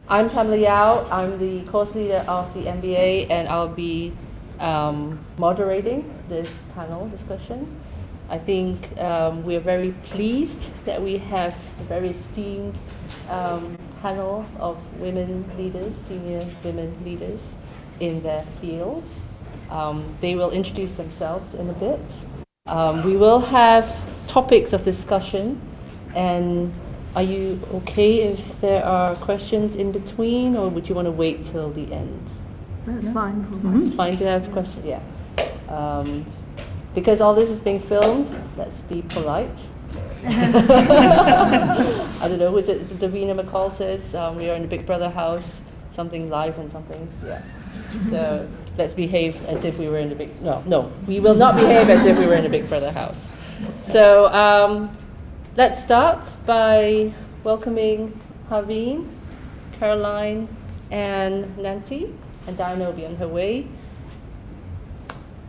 I'm Pamela Yao. I'm the course leader of the MBA, and I'll be moderating this panel discussion. I think we're very pleased that we have a very esteemed panel of women leaders, senior women leaders in their fields. They will introduce themselves in a bit. We will have topics of discussion, and are you okay if there are questions in between, or would you want to wait till the end? That's fine. It's fine to have questions, yeah. Because all this is being filmed, let's be polite. I don't know, was it Davina McCall says we are in the Big Brother house, something live and something, yeah. So let's behave as if we were in the Big, no, we will not behave as if we were in the Big Brother house. So let's start by welcoming Harveen, Caroline, and Nancy, and Diana will be on her way.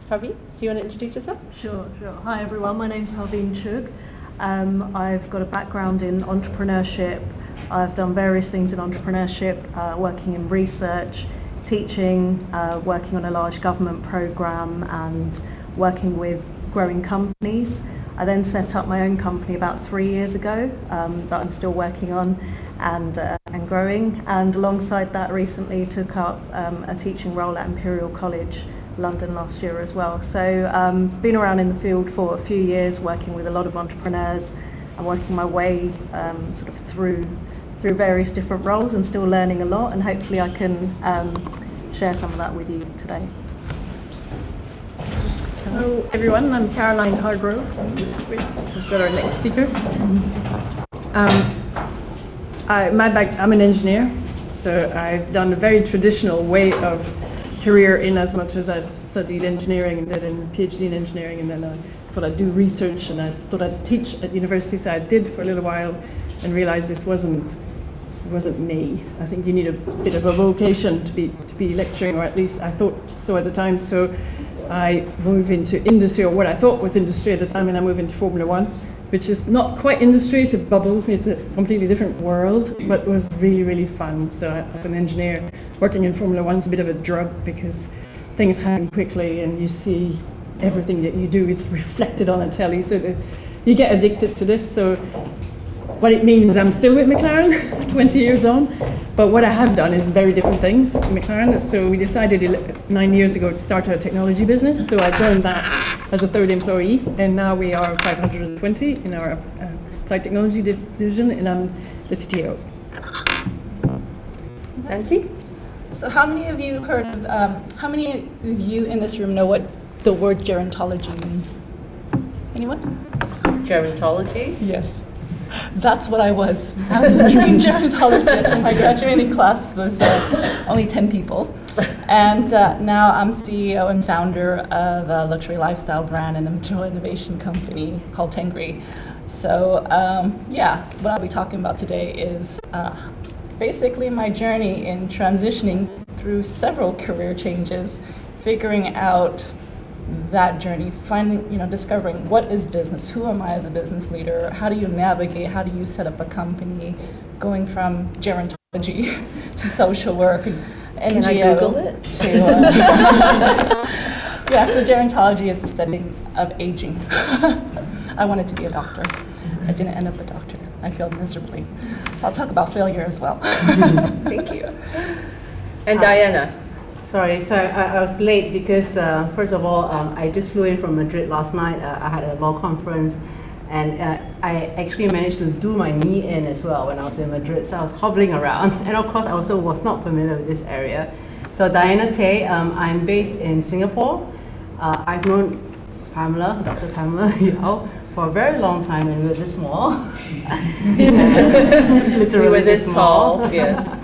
Harveen, do you want to introduce yourself? Sure. Hi everyone, my name's Harveen Chugh. I've got a background in entrepreneurship. I've done various things in entrepreneurship, working in research, teaching, working on a large government program, and working with growing companies. I then set up my own company about 3 years ago that I'm still working on and growing. And alongside that, recently took up a teaching role at Imperial College London last year as well. So been around in the field for a few years, working with a lot of entrepreneurs and working my way sort of through various different roles, and still learning a lot, and hopefully I can share some of that with you today. Hello everyone, I'm Caroline Hargrove. We've got our next speaker. I'm an engineer, so I've done a very traditional way of career in as much as I've studied engineering and then a PhD in engineering, and then I thought I'd do research and I thought I'd teach at university, so I did for a little while and realized this wasn't me. I think you need a bit of a vocation to be lecturing, or at least I thought so at the time. So I moved into industry, or what I thought was industry at the time, and I moved into Formula One, which is not quite industry, it's a bubble, it's a completely different world, but was really, really fun. So as an engineer, working in Formula One is a bit of a drug because things happen quickly and you see everything that you do is reflected on a telly, so that you get addicted to this. So what it means is I'm still with McLaren, 20 years on, but what I have done is very different things in McLaren. So we decided 9 years ago to start a technology business. So I joined that as a third employee, and now we are 520 in our applied technology division, and I'm the CTO. Nancy? So how many of you in this room know what the word gerontology means? Anyone? Gerontology? Yes. That's what I was. I was a trained gerontologist, and my graduating class was only 10 people. And now I'm CEO and founder of a luxury lifestyle brand and a material innovation company called Tengri. So what I'll be talking about today is basically my journey in transitioning through several career changes, figuring out that journey, discovering what is business, who am I as a business leader, how do you navigate, how do you set up a company, going from gerontology to social work and NGO. Can I Google it? So gerontology is the study of aging. I wanted to be a doctor. I didn't end up a doctor. I failed miserably. So I'll talk about failure as well. Thank you. And Diana? Sorry, I was late because first of all, I just flew in from Madrid last night. I had a law conference, and I actually managed to do my knee in as well when I was in Madrid, so I was hobbling around. And of course, I also was not familiar with this area. So Diana Tay, I'm based in Singapore. I've known Dr. Pamela Yao, for a very long time, and we were this small. Literally we were this tall, yes.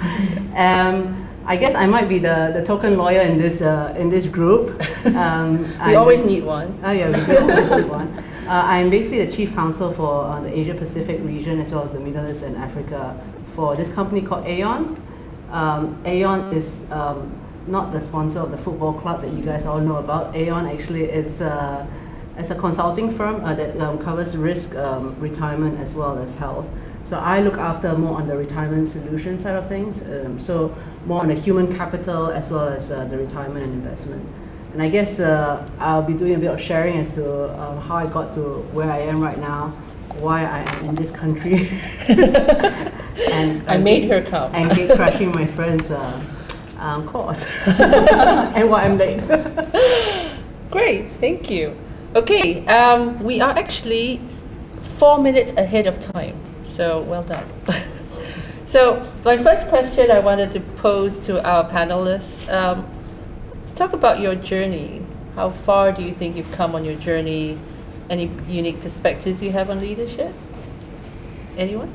I guess I might be the token lawyer in this group. We always need one. Oh yeah, we do always need one. I'm basically the chief counsel for the Asia Pacific region as well as the Middle East and Africa for this company called Aon. Aon is not the sponsor of the football club that you guys all know about. Aon actually it's as a consulting firm that covers risk, retirement, as well as health. So I look after more on the retirement solution side of things, so more on the human capital as well as the retirement and investment. And I guess I'll be doing a bit of sharing as to how I got to where I am right now, why I am in this country. And I made her come. And gate crashing my friend's course. And why I'm late. Great, thank you. Okay, we are actually 4 minutes ahead of time, so well done. So my first question I wanted to pose to our panelists, let's talk about your journey. How far do you think you've come on your journey? Any unique perspectives you have on leadership? Anyone?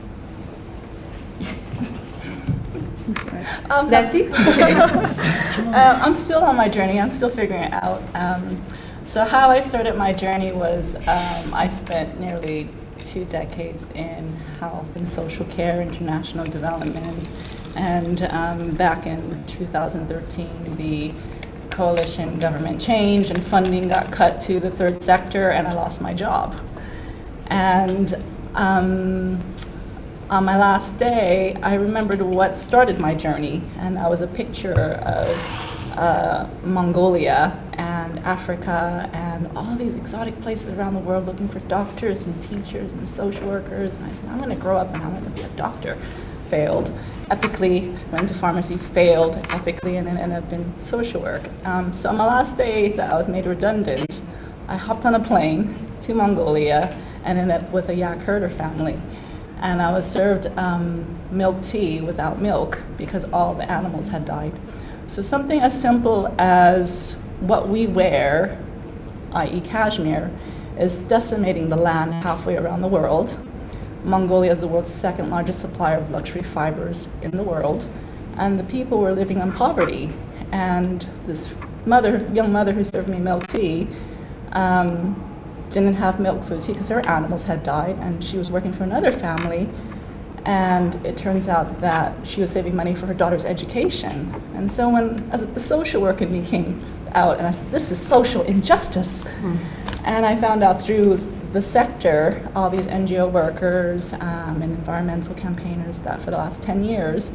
Nancy? Okay. I'm still on my journey. I'm still figuring it out. So how I started my journey was I spent nearly 2 decades in health and social care, international development, and back in 2013, the coalition government changed and funding got cut to the third sector, and I lost my job. And on my last day, I remembered what started my journey, and that was a picture of Mongolia and Africa and all these exotic places around the world looking for doctors and teachers and social workers. And I said, I'm going to grow up and I'm going to be a doctor. Failed epically, went to pharmacy, failed epically, and then ended up in social work. So on my last day that I was made redundant, I hopped on a plane to Mongolia and ended up with a yak herder family. And I was served milk tea without milk because all the animals had died. So something as simple as what we wear, i.e. cashmere, is decimating the land halfway around the world. Mongolia is the world's second largest supplier of luxury fibers in the world, and the people were living in poverty. And this young mother who served me milk tea didn't have milk for the tea because her animals had died, and she was working for another family. And it turns out that she was saving money for her daughter's education. And so as the social work in me came out, and I said, this is social injustice. And I found out through the sector, all these NGO workers and environmental campaigners, that for the last 10 years,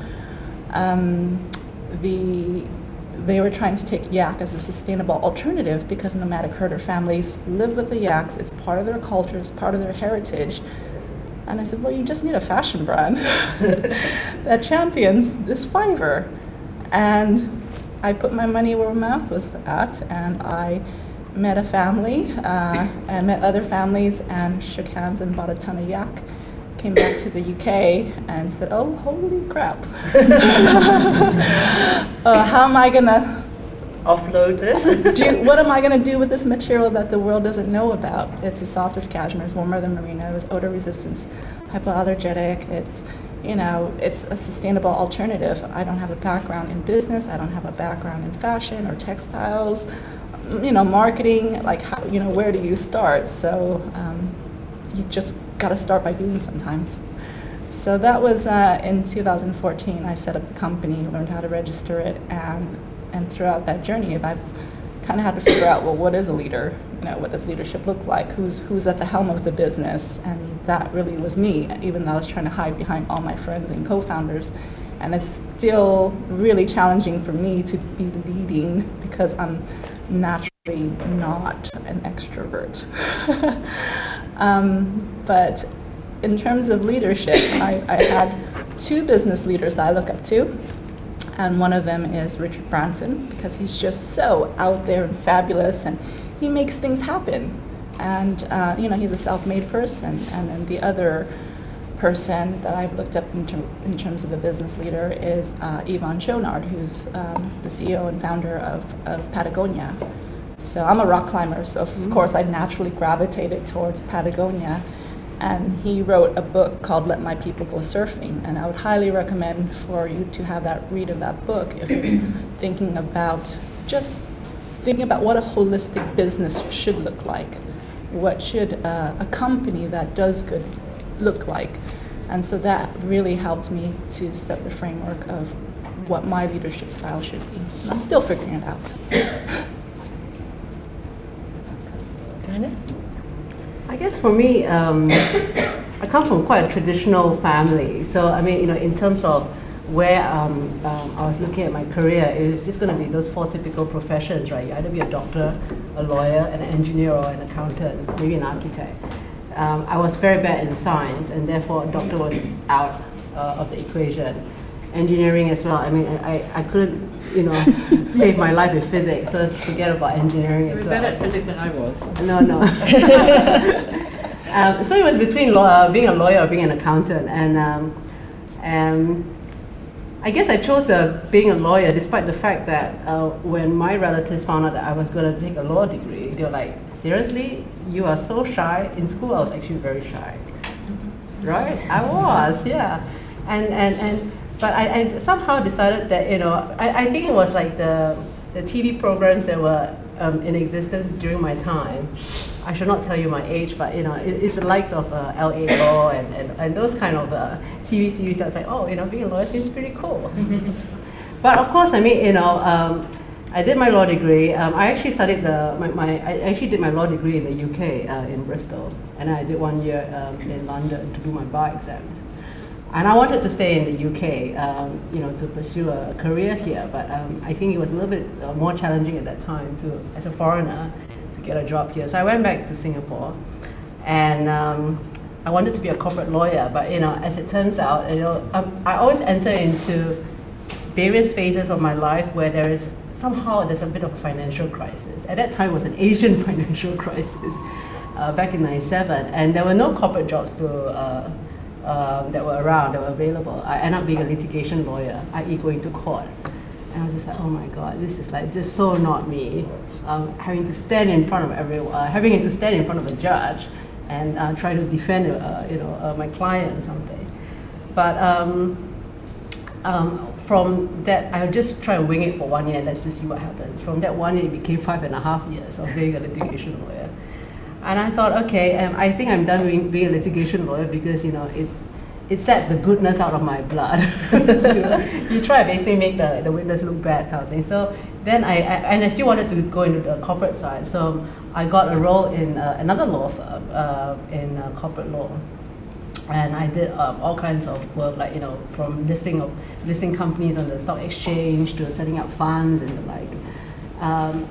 they were trying to take yak as a sustainable alternative because nomadic herder families live with the yaks. It's part of their culture, it's part of their heritage. And I said, well, you just need a fashion brand that champions this fiber. And I put my money where my mouth was at, and I met a family, and met other families, and shook hands and bought a ton of yak. Came back to the UK and said, oh, holy crap. How am I gonna Offload this? what am I going to do with this material that the world doesn't know about? It's the softest cashmere, it's warmer than merino, it's odor resistant, hypoallergenic, it's a sustainable alternative. I don't have a background in business, I don't have a background in fashion or textiles, marketing, where do you start? So you just got to start by doing sometimes. So that was in 2014, I set up the company, learned how to register it, and throughout that journey, I've kind of had to figure out, well, what is a leader? What does leadership look like? Who's at the helm of the business? And that really was me, even though I was trying to hide behind all my friends and co-founders. And it's still really challenging for me to be leading because I'm naturally not an extrovert. But in terms of leadership, I had 2 business leaders that I look up to. And one of them is Richard Branson, because he's just so out there and fabulous, and he makes things happen. And he's a self-made person. And then the other person that I've looked up in terms of a business leader is Yvonne Chonard, who's the CEO and founder of Patagonia. So I'm a rock climber, so of course I naturally gravitated towards Patagonia. And he wrote a book called Let My People Go Surfing, and I would highly recommend for you to have that read of that book if you're thinking about what a holistic business should look like. What should a company that does good look like? And so that really helped me to set the framework of what my leadership style should be. And I'm still figuring it out. Dinah? guess for me, I come from quite a traditional family. So I mean, in terms of where I was looking at my career, it was just going to be those four typical professions, right? You either be a doctor, a lawyer, an engineer, or an accountant, maybe an architect. I was very bad in science, and therefore a doctor was out of the equation. Engineering as well. I mean, I couldn't, save my life with physics, so forget about engineering as well. You were better at physics than I was. No. So it was between being a lawyer or being an accountant, and I guess I chose being a lawyer despite the fact that when my relatives found out that I was going to take a law degree, they were like, seriously? You are so shy? In school I was actually very shy. Right? I was, yeah. But I somehow decided that, I think it was like the TV programs that were in existence during my time. I should not tell you my age, but it's the likes of LA Law and those kind of TV series. I was like, oh, being a lawyer seems pretty cool. But of course, I mean, I did my law degree. I actually studied I actually did my law degree in the UK in Bristol, and I did 1 year in London to do my bar exams. And I wanted to stay in the UK, to pursue a career here. But I think it was a little bit more challenging at that time as a foreigner, to get a job here. So I went back to Singapore, and I wanted to be a corporate lawyer. But as it turns out, I always enter into various phases of my life where there's a bit of a financial crisis. At that time, it was an Asian financial crisis back in '97, and there were no corporate jobs that were around, that were available. I ended up being a litigation lawyer, i.e. going to court. And I was just like, oh my God, this is like just so not me. Having to stand in front of having to stand in front of a judge and try to defend, my client or something. But from that, I would just try to wing it for 1 year and let's just see what happens. From that 1 year, it became 5.5 years of being a litigation lawyer. And I thought, okay, I think I'm done being a litigation lawyer because, it saps the goodness out of my blood. You try to basically make the witness look bad kind of thing. So then I still wanted to go into the corporate side. So I got a role in another law firm in corporate law. And I did all kinds of work, like, from listing companies on the stock exchange to setting up funds and the like.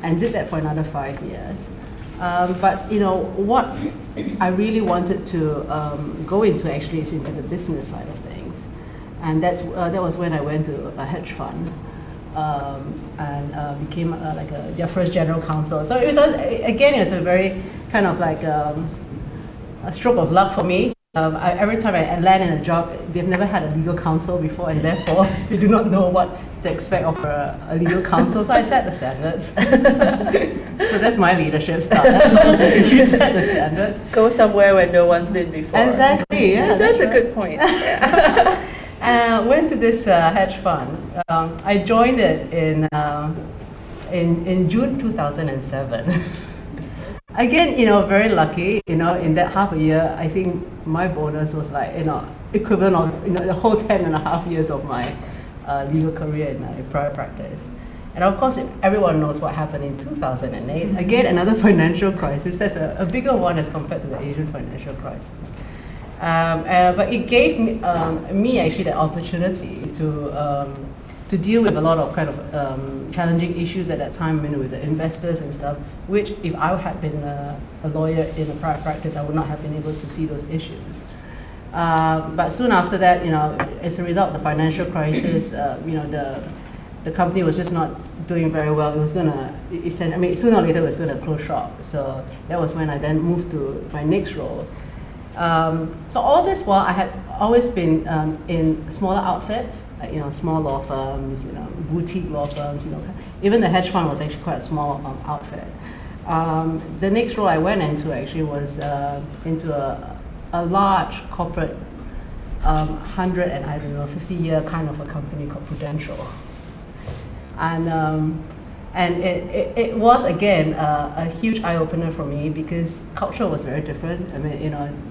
And did that for another 5 years. But what I really wanted to go into actually is into the business side of things, and that was when I went to a hedge fund and became their first general counsel. So it was it was a very kind of like a stroke of luck for me. Every time I land in a job, they've never had a legal counsel before, and therefore they do not know what to expect of a legal counsel. So I set the standards. So that's my leadership style. You set the standards. Go somewhere where no one's been before. Exactly. Yeah, that's a good point. Yeah. Went to this hedge fund. I joined it in June 2007. Again, very lucky, in that half a year, I think my bonus was like, equivalent of, the whole 10.5 years of my legal career in private practice. And of course, everyone knows what happened in 2008. Again, another financial crisis. That's a bigger one as compared to the Asian financial crisis. But it gave me actually the opportunity to deal with a lot of kind of challenging issues at that time, with the investors and stuff, which if I had been a lawyer in a private practice, I would not have been able to see those issues. But soon after that, as a result of the financial crisis, the company was just not doing very well. It was gonna, sooner or later it was gonna close shop. So that was when I then moved to my next role. So all this while, I had always been in smaller outfits, like, small law firms, boutique law firms, even the hedge fund was actually quite a small outfit. The next role I went into actually was into a large corporate 100 and 50-year kind of a company called Prudential. And it was, again, a huge eye-opener for me because culture was very different.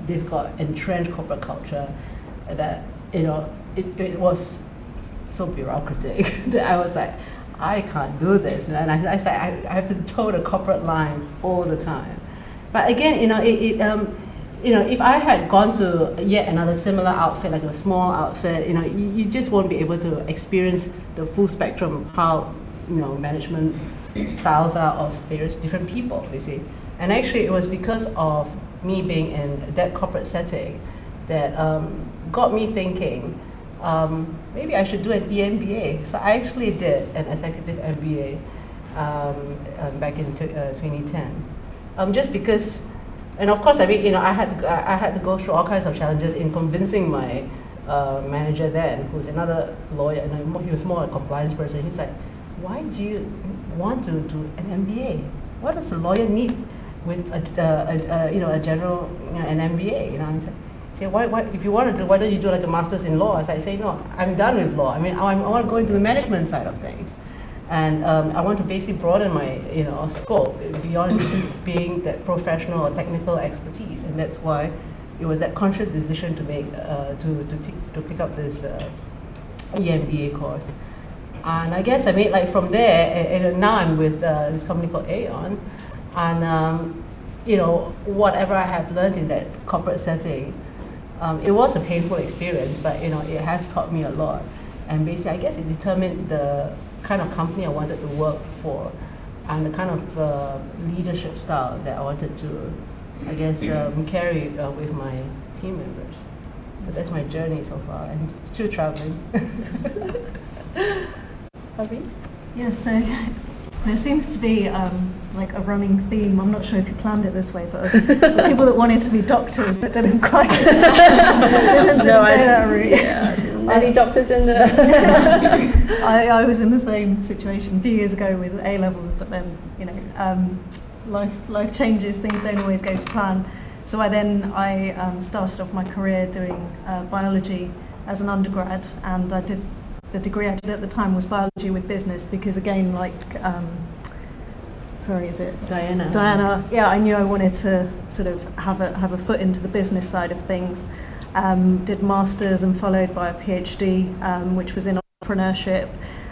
They've got entrenched corporate culture that, it was so bureaucratic that I was like, I can't do this. And I said, I have to toe the corporate line all the time. But again, if I had gone to yet another similar outfit, like a small outfit, you just won't be able to experience the full spectrum of how, management styles are of various different people, you see. And actually, it was because of me being in that corporate setting that got me thinking, maybe I should do an EMBA. So I actually did an executive MBA back in 2010. Just because, and of course, I had to go through all kinds of challenges in convincing my manager then, who's another lawyer, and he was more a compliance person. He's like, why do you want to do an MBA? What does a lawyer need with a general, an MBA? And say, why, if you want to do, why don't you do like a master's in law? As I say, no, I'm done with law. I mean, I want to go into the management side of things. And I want to basically broaden my scope beyond being that professional or technical expertise, and that's why it was that conscious decision to make to pick up this EMBA course. And I guess from there, and now I'm with this company called Aon, and whatever I have learned in that corporate setting, it was a painful experience, but it has taught me a lot. And basically, I guess it determined the kind of company I wanted to work for, and the kind of leadership style that I wanted to, carry with my team members. So that's my journey so far, and it's still traveling. Harvey? Yes, so there seems to be like a running theme. I'm not sure if you planned it this way, but of people that wanted to be doctors but didn't quite didn't go that route. Yeah. Any doctors in the? I was in the same situation a few years ago with A levels, but then life changes. Things don't always go to plan. So I started off my career doing biology as an undergrad, and the degree I did at the time was biology with business, because again, is it Diana? Diana, yeah, I knew I wanted to sort of have a foot into the business side of things. Did masters and followed by a PhD, which was in entrepreneurship,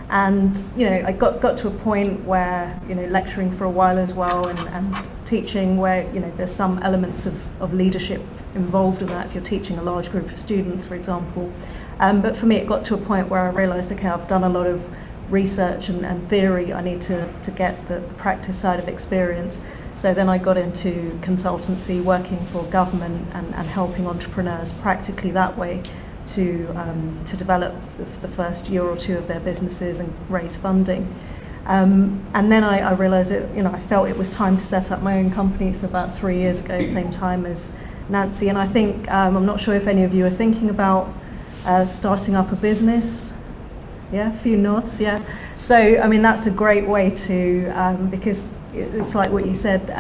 and I got to a point where lecturing for a while as well, and teaching, where there's some elements of leadership involved in that if you're teaching a large group of students, for example. But for me, it got to a point where I realised, okay, I've done a lot of research and theory. I need to get the practice side of experience. So then I got into consultancy, working for government and helping entrepreneurs practically that way to develop the first year or two of their businesses and raise funding. And then I realised I felt it was time to set up my own company. So about 3 years ago, same time as Nancy. And I think, I'm not sure if any of you are thinking about starting up a business. Yeah, a few nods, yeah. So, that's a great way to, because it's like what you said,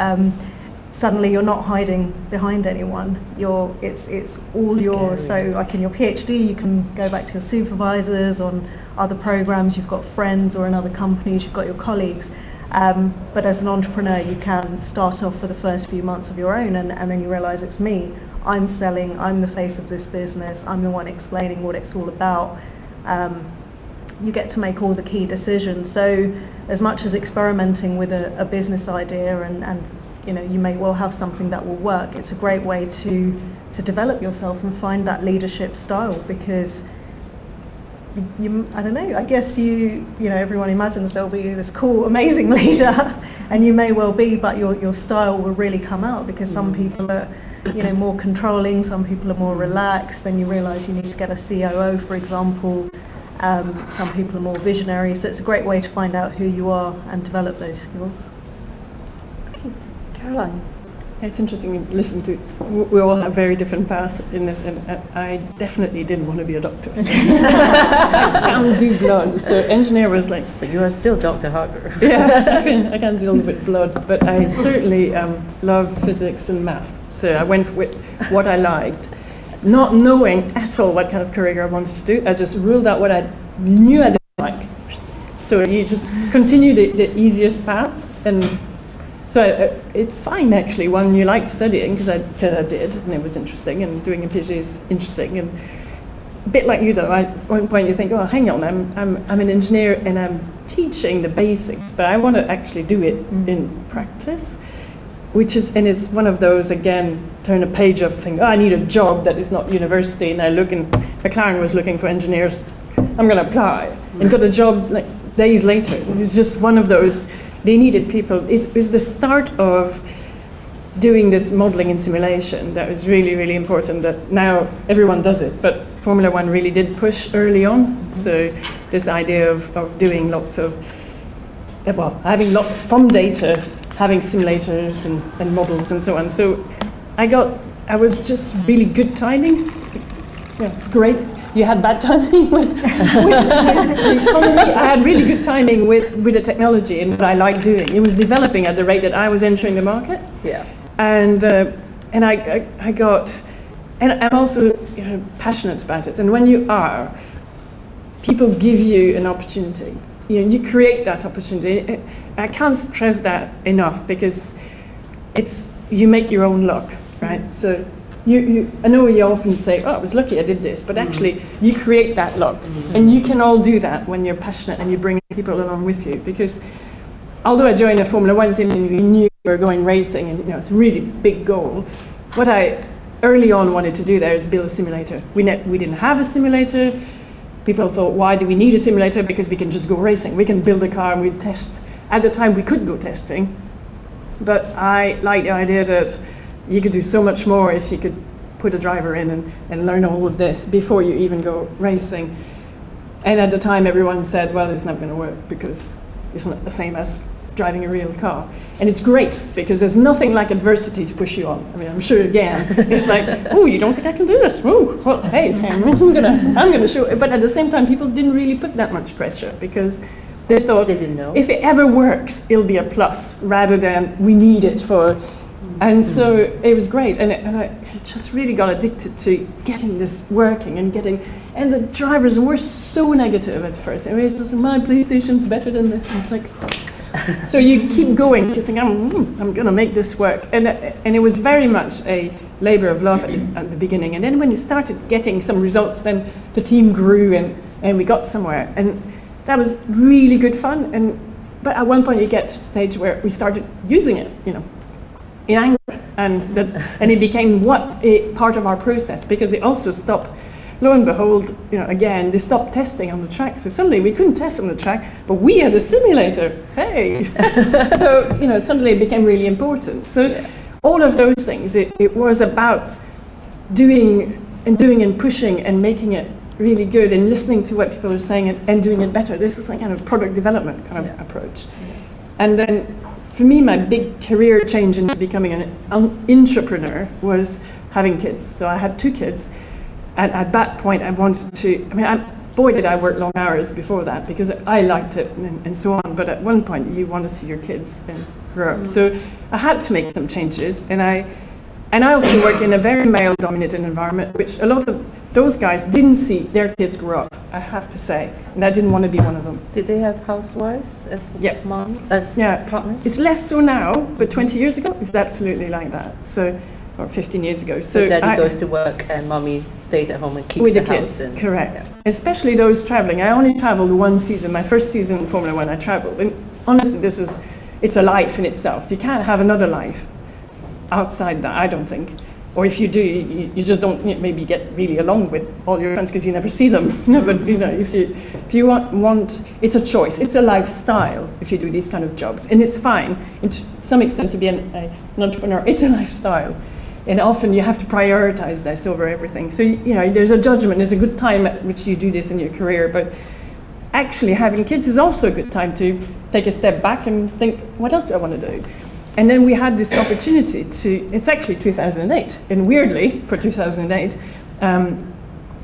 suddenly you're not hiding behind anyone. It's all yours. So like in your PhD, you can go back to your supervisors on other programs, you've got friends, or in other companies, you've got your colleagues. But as an entrepreneur, you can start off for the first few months of your own, and then you realize it's me. I'm selling, I'm the face of this business, I'm the one explaining what it's all about. You get to make all the key decisions. So as much as experimenting with a business idea and you may well have something that will work, it's a great way to develop yourself and find that leadership style, because I don't know, I guess everyone imagines there'll be this cool, amazing leader, and you may well be, but your style will really come out, because some people are more controlling, some people are more relaxed. Then you realize you need to get a COO, for example. Some people are more visionary, so it's a great way to find out who you are and develop those skills. Great. Caroline? It's interesting to listen to. We all have very different paths in this, and I definitely didn't want to be a doctor. I can't do blood, so engineer was like. But you are still Dr. Harger. Yeah, I can't deal with blood, but I certainly love physics and math. So I went with what I liked, not knowing at all what kind of career I wanted to do. I just ruled out what I knew I didn't like. So you just continue the easiest path, and so it's fine actually when you like studying, because I did, and it was interesting, and doing a PhD is interesting. And a bit like you though, at one point you think, oh, hang on, I'm an engineer and I'm teaching the basics, but I want to actually do it in practice. and it's one of those, again, turn a page of saying, oh, I need a job that is not university, and I look, and McLaren was looking for engineers, I'm going to apply, and got a job like days later. It was just one of those, they needed people. It's the start of doing this modeling and simulation that was really, really important, that now everyone does it, but Formula One really did push early on. So this idea of doing lots of, well, having lots from data, having simulators and models and so on. So I was just really good timing. Yeah, great. You had bad timing with the economy. I had really good timing with the technology and what I liked doing. It was developing at the rate that I was entering the market. Yeah. And I got, and I'm also passionate about it. And when you are, people give you an opportunity. You create that opportunity. I can't stress that enough, because you make your own luck, right? So I know you often say, oh, I was lucky I did this, but actually you create that luck. And you can all do that when you're passionate and you bring people along with you. Because although I joined a Formula One team and we knew we were going racing, and it's a really big goal, what I early on wanted to do there is build a simulator. We didn't have a simulator. People thought, why do we need a simulator? Because we can just go racing. We can build a car and we'd test. At the time, we could go testing. But I like the idea that you could do so much more if you could put a driver in and learn all of this before you even go racing. And at the time, everyone said, well, it's not going to work because it's not the same as driving a real car. And it's great, because there's nothing like adversity to push you on. I mean, I'm sure, again, it's like, oh, you don't think I can do this? Oh, well, hey, I'm gonna show it. But at the same time, people didn't really put that much pressure, because they thought, They didn't know. if it ever works, it'll be a plus, rather than we need it for. And so it was great, and I just really got addicted to getting this working and and the drivers were so negative at first. I mean, it's just, my PlayStation's better than this. And it's like, so you keep going to think, I'm going to make this work. And it was very much a labor of love at the beginning. And then when you started getting some results, then the team grew and we got somewhere. And that was really good fun. But at one point you get to a stage where we started using it, in anger. And it became a part of our process, because it also stopped. Lo and behold, again, they stopped testing on the track. So suddenly we couldn't test on the track, but we had a simulator. Hey! So, suddenly it became really important. So all of those things, it was about doing and pushing and making it really good and listening to what people are saying and doing it better. This was like kind of product development kind of approach. And then for me, my big career change into becoming an entrepreneur was having kids. So I had 2 kids. And at that point, I wanted to, boy, did I work long hours before that, because I liked it and so on. But at one point, you want to see your kids grow up. So I had to make some changes. And I also worked in a very male-dominated environment, which a lot of those guys didn't see their kids grow up, I have to say. And I didn't want to be one of them. Did they have housewives as moms, as partners? It's less so now, but 20 years ago, it was absolutely like that. So, or 15 years ago. So daddy goes to work and mommy stays at home and keeps with the kids. house. Correct. Especially those traveling. I only traveled one season. My first season in Formula One, I traveled. And honestly, it's a life in itself. You can't have another life outside that, I don't think. Or if you do, you just don't maybe get really along with all your friends because you never see them. But if you want, it's a choice. It's a lifestyle if you do these kind of jobs, and it's fine. And to some extent, to be an entrepreneur, it's a lifestyle. And often you have to prioritize this over everything. So, there's a judgment, there's a good time at which you do this in your career, but actually having kids is also a good time to take a step back and think, what else do I want to do? And then we had this opportunity it's actually 2008, and weirdly, for 2008,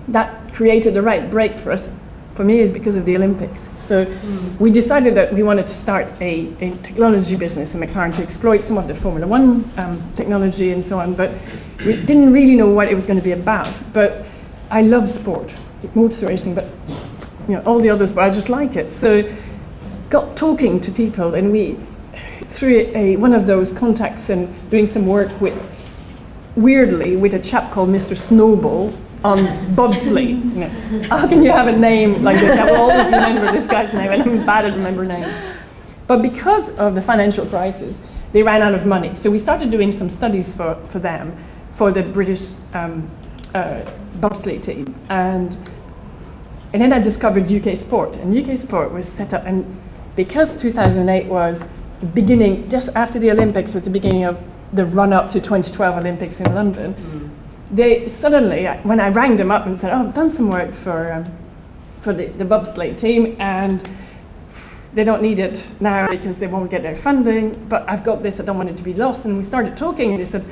that created the right break for us. For me, is because of the Olympics. So we decided that we wanted to start a technology business in McLaren to exploit some of the Formula One technology and so on, but we didn't really know what it was going to be about. But I love sport, motor racing, but all the others, but I just like it. So got talking to people, and we, through one of those contacts and doing some work with a chap called Mr. Snowball, on bobsleigh. How can you have a name like this? I will always remember this guy's name, and I'm bad at remembering names. But because of the financial crisis, they ran out of money. So we started doing some studies for them, for the British bobsleigh team. And then I discovered UK Sport, and UK Sport was set up, and because 2008 was the beginning, just after the Olympics was the beginning of the run-up to 2012 Olympics in London, they suddenly, when I rang them up and said, oh, I've done some work for the bobsleigh team, and they don't need it now because they won't get their funding, but I've got this, I don't want it to be lost. And we started talking, and they said,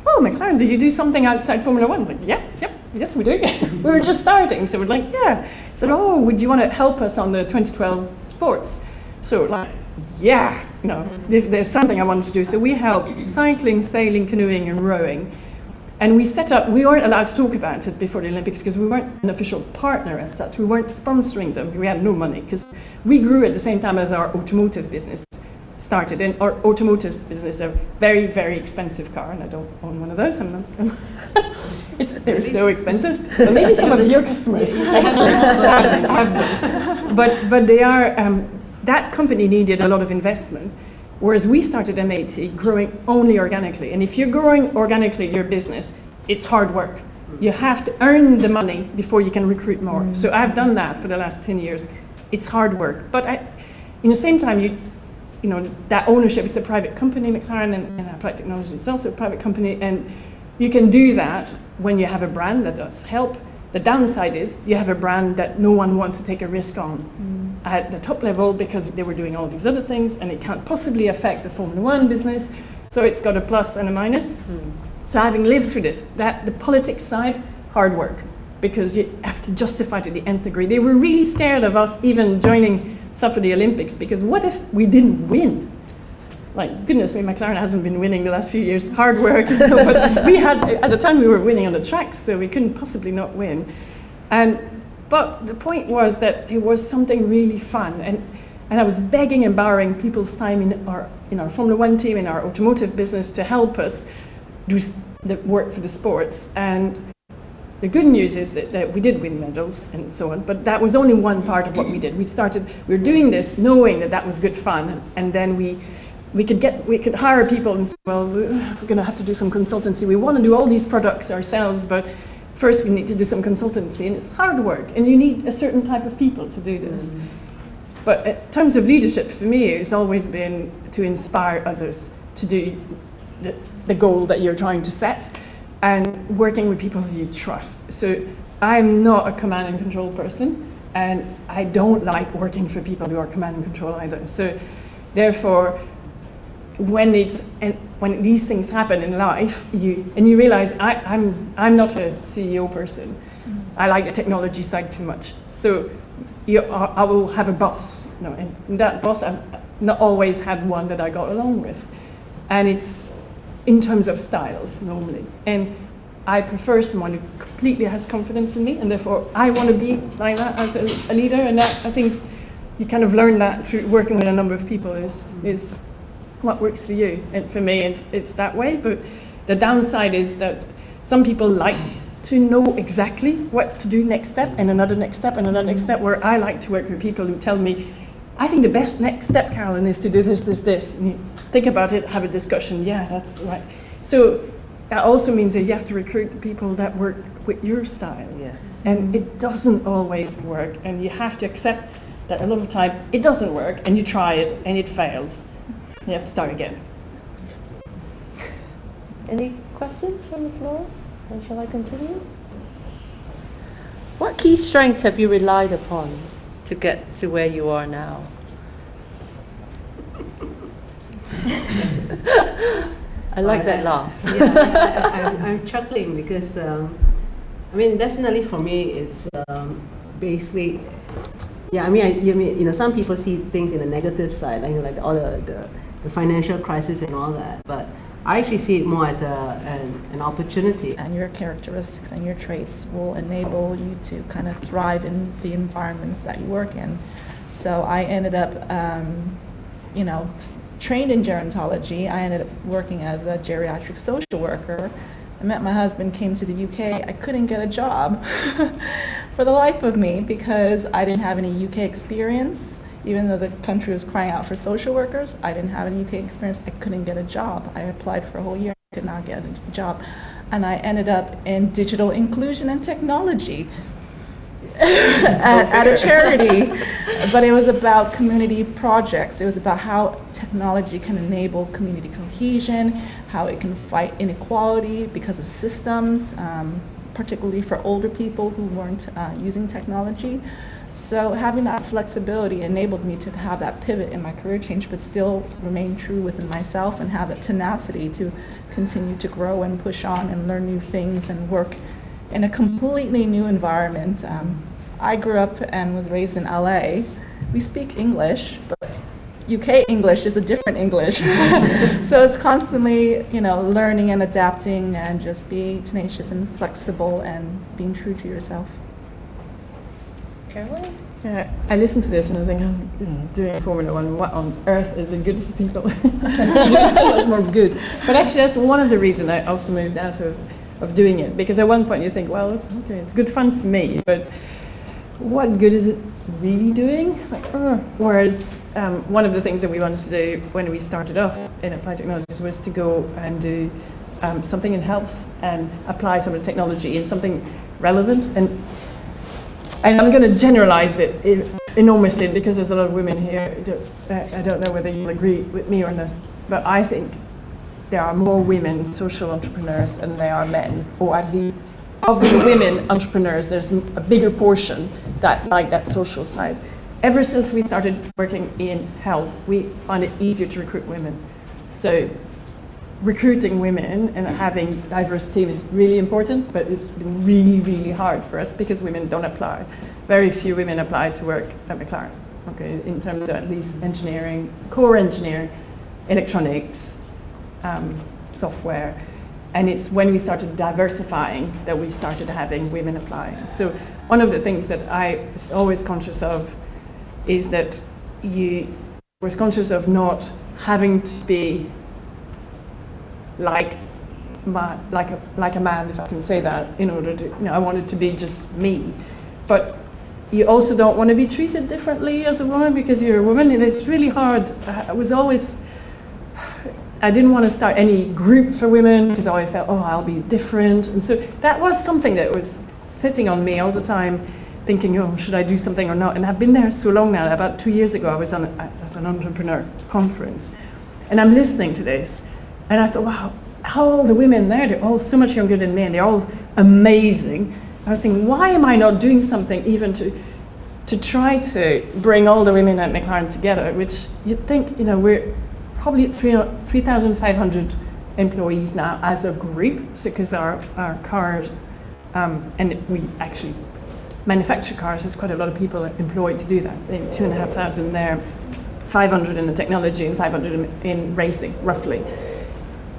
oh, McLaren, do you do something outside Formula One? I'm like, yes, we do. We were just starting, so we're like, yeah. I said, oh, would you want to help us on the 2012 sports? So like, yeah, there's something I wanted to do. So we helped cycling, sailing, canoeing, and rowing. And we set up, we weren't allowed to talk about it before the Olympics because we weren't an official partner as such. We weren't sponsoring them. We had no money because we grew at the same time as our automotive business started. And our automotive business is a very, very expensive car, and I don't own one of those. They're so expensive. But maybe some of your customers actually have them. But they are, that company needed a lot of investment. Whereas we started MAT growing only organically. And if you're growing organically your business, it's hard work. You have to earn the money before you can recruit more. So I've done that for the last 10 years. It's hard work. But in the same time, you know, that ownership, it's a private company, McLaren and Applied Technology is also a private company. And you can do that when you have a brand that does help. The downside is you have a brand that no one wants to take a risk on at the top level because they were doing all these other things, and it can't possibly affect the Formula One business. So it's got a plus and a minus. So having lived through this, the politics side, hard work, because you have to justify to the nth degree. They were really scared of us even joining stuff for the Olympics, because what if we didn't win? Like, goodness me, McLaren hasn't been winning the last few years. Hard work, but we had, at the time we were winning on the tracks, so we couldn't possibly not win. But the point was that it was something really fun, and I was begging and borrowing people's time in our Formula One team, in our automotive business, to help us do the work for the sports. And the good news is that we did win medals and so on, but that was only one part of what we did. We were doing this knowing that was good fun, and then we could hire people and say, well, we're going to have to do some consultancy. We want to do all these products ourselves, but first we need to do some consultancy, and it's hard work, and you need a certain type of people to do this. But in terms of leadership, for me, it's always been to inspire others to do the goal that you're trying to set, and working with people who you trust. So I'm not a command and control person, and I don't like working for people who are command and control either. So therefore, when these things happen in life, you realize I'm not a CEO person. I like the technology side too much. So I will have a boss, and that boss I've not always had one that I got along with, and it's in terms of styles normally. And I prefer someone who completely has confidence in me, and therefore I want to be like that as a leader. And that, I think you kind of learn that through working with a number of people is what works for you. And for me, it's that way. But the downside is that some people like to know exactly what to do next step, and another next step, and another next step, where I like to work with people who tell me, I think the best next step, Carolyn, is to do this, this, this. And you think about it, have a discussion. Yeah, that's right. So that also means that you have to recruit the people that work with your style. Yes. And it doesn't always work, and you have to accept that a lot of time it doesn't work, and you try it and it fails. You have to start again. Any questions from the floor? Or shall I continue? What key strengths have you relied upon to get to where you are now? I like that laugh. Yeah, I'm chuckling because, definitely for me, it's basically, some people see things in a negative side, like all the financial crisis and all that, but I actually see it more as an opportunity. And your characteristics and your traits will enable you to kind of thrive in the environments that you work in. So I ended up, trained in gerontology. I ended up working as a geriatric social worker. I met my husband, came to the UK. I couldn't get a job for the life of me because I didn't have any UK experience Even though the country was crying out for social workers, I didn't have any UK experience. I couldn't get a job. I applied for a whole year, I could not get a job. And I ended up in digital inclusion and technology at a charity. But it was about community projects. It was about how technology can enable community cohesion, how it can fight inequality because of systems, particularly for older people who weren't using technology. So having that flexibility enabled me to have that pivot in my career change, but still remain true within myself and have that tenacity to continue to grow and push on and learn new things and work in a completely new environment. I grew up and was raised in LA. We speak English, but UK English is a different English. So it's constantly, learning and adapting and just being tenacious and flexible and being true to yourself. Caroline? I listen to this and I think, doing Formula One, what on earth is it good for people? Doing so much more good. But actually, that's one of the reasons I also moved out of doing it. Because at one point you think, well, okay, it's good fun for me, but what good is it really doing? Whereas one of the things that we wanted to do when we started off in Applied Technologies was to go and do something in health and apply some of the technology in something relevant. And I'm going to generalize it enormously because there's a lot of women here. I don't know whether you'll agree with me or not, but I think there are more women social entrepreneurs than there are men, or at least of the women entrepreneurs, there's a bigger portion that like that social side. Ever since we started working in health, we find it easier to recruit women. So recruiting women and having diverse team is really important, but it's been really, really hard for us because women don't apply. Very few women apply to work at McLaren, okay, in terms of at least engineering, core engineering, electronics, software. And it's when we started diversifying that we started having women applying. So one of the things that I was always conscious of is that you was conscious of not having to be like a man, if I can say that, in order to, I wanted to be just me. But you also don't want to be treated differently as a woman because you're a woman, and it's really hard. I didn't want to start any group for women because I always felt, I'll be different. And so that was something that was sitting on me all the time, thinking, should I do something or not? And I've been there so long now. About 2 years ago, I was at an entrepreneur conference, and I'm listening to this. And I thought, wow, all the women there, they're all so much younger than me, and they're all amazing. I was thinking, why am I not doing something even to try to bring all the women at McLaren together, which you'd think, we're probably 3,500 employees now as a group, because our cars, and we actually manufacture cars, there's quite a lot of people employed to do that. 2,500 there, 500 in the technology and 500 in racing, roughly.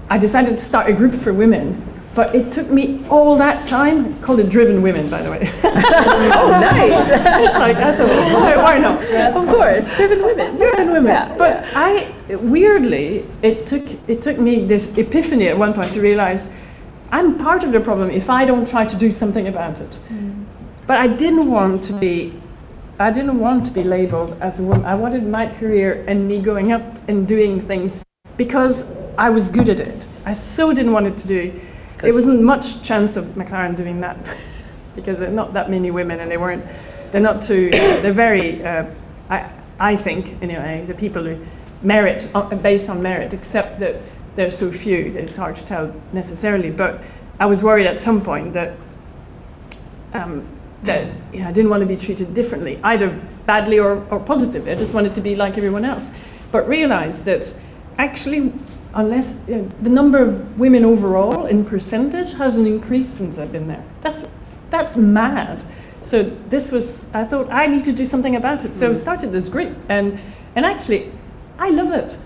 I decided to start a group for women, but it took me all that time. I called it Driven Women, by the way. Oh, nice. It's like, I thought, why not? Yeah, of course, Driven Women. Driven Women. Yeah, but weirdly, it took me this epiphany at one point to realize I'm part of the problem if I don't try to do something about it. But I didn't want to be labeled as a woman. I wanted my career and me going up and doing things because I was good at it. I so didn't want it to do. There wasn't much chance of McLaren doing that because there are not that many women, and they're very, I think, anyway, the people who merit, based on merit, except that there's so few that it's hard to tell necessarily. But I was worried at some point that I didn't want to be treated differently, either badly or positively. I just wanted to be like everyone else. But realized that actually, unless the number of women overall in percentage hasn't increased since I've been there. That's mad. So I thought I need to do something about it. So I started this group, and actually, I love it.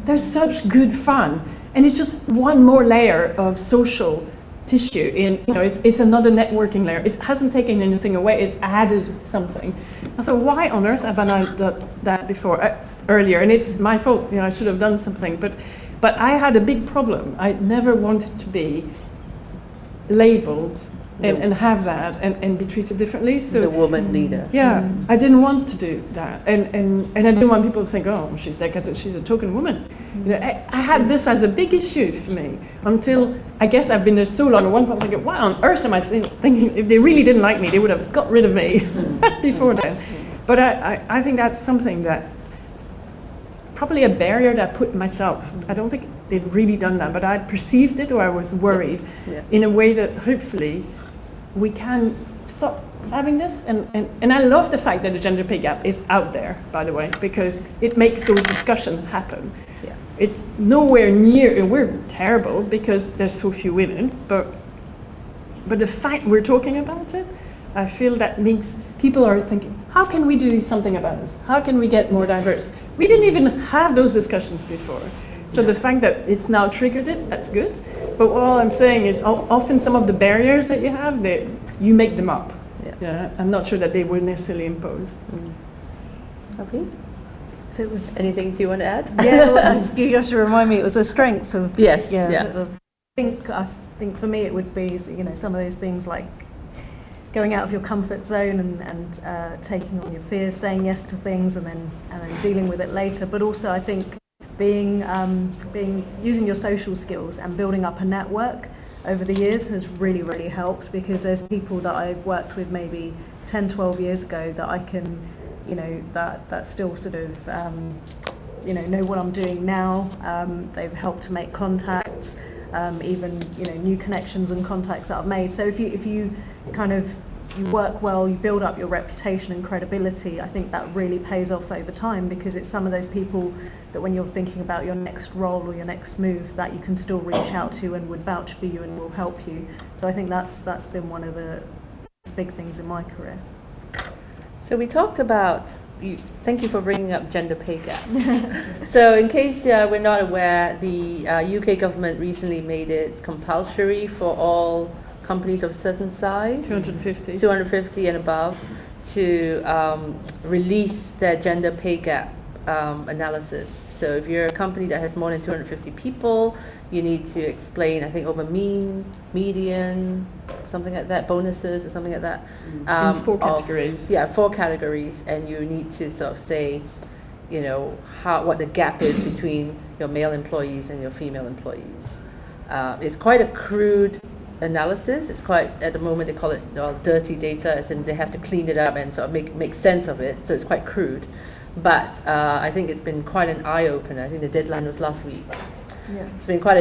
There's such good fun, and it's just one more layer of social tissue. It's another networking layer. It hasn't taken anything away. It's added something. I thought, why on earth have I not done that before? Earlier, and it's my fault. I should have done something, but I had a big problem. I never wanted to be labeled, and have that and be treated differently. So the woman leader. yeah, I didn't want to do that, and I didn't want people to think, oh, she's there because she's a token woman. You know, I had this as a big issue for me until I guess I've been there so long. At one point, I think, why on earth am I thinking? If they really didn't like me, they would have got rid of me before then. But I think that's something that probably a barrier that I put myself. I don't think they've really done that, but I perceived it, or I was worried in a way that hopefully we can stop having this. And I love the fact that the gender pay gap is out there, by the way, because it makes those discussions happen. Yeah. It's nowhere near, and we're terrible because there's so few women, but the fact we're talking about it, I feel that makes people are thinking, how can we do something about this? How can we get more diverse? We didn't even have those discussions before. So the fact that it's now triggered it, that's good. But all I'm saying is often some of the barriers that you have, you make them up. Yeah, I'm not sure that they were necessarily imposed. Okay. So it was. Anything do you want to add? Yeah, well, you have to remind me. It was the strengths of. Yes. I think for me it would be, you know, some of those things like going out of your comfort zone and taking on your fears, saying yes to things, and then dealing with it later. But also, I think being using your social skills and building up a network over the years has really helped, because there's people that I worked with maybe 10, 12 years ago that I can, you know, that still sort of, you know what I'm doing now. They've helped to make contacts, even, you know, new connections and contacts that I've made. So if you kind of, you work well, you build up your reputation and credibility, I think that really pays off over time, because it's some of those people that when you're thinking about your next role or your next move, that you can still reach out to and would vouch for you and will help you. So I think that's been one of the big things in my career. So we talked about, thank you for bringing up gender pay gap. So in case we're not aware, the UK government recently made it compulsory for all companies of a certain size, 250 and above, to release their gender pay gap analysis. So if you're a company that has more than 250 people, you need to explain, I think, over mean, median, something like that, bonuses or something like that. In 4 categories. 4 categories, and you need to sort of say, you know, what the gap is between your male employees and your female employees. It's quite a crude analysis. It's quite, at the moment they call it dirty data, as in they have to clean it up and sort of make sense of it. So it's quite crude. But I think it's been quite an eye-opener. I think the deadline was last week. Yeah. It's been quite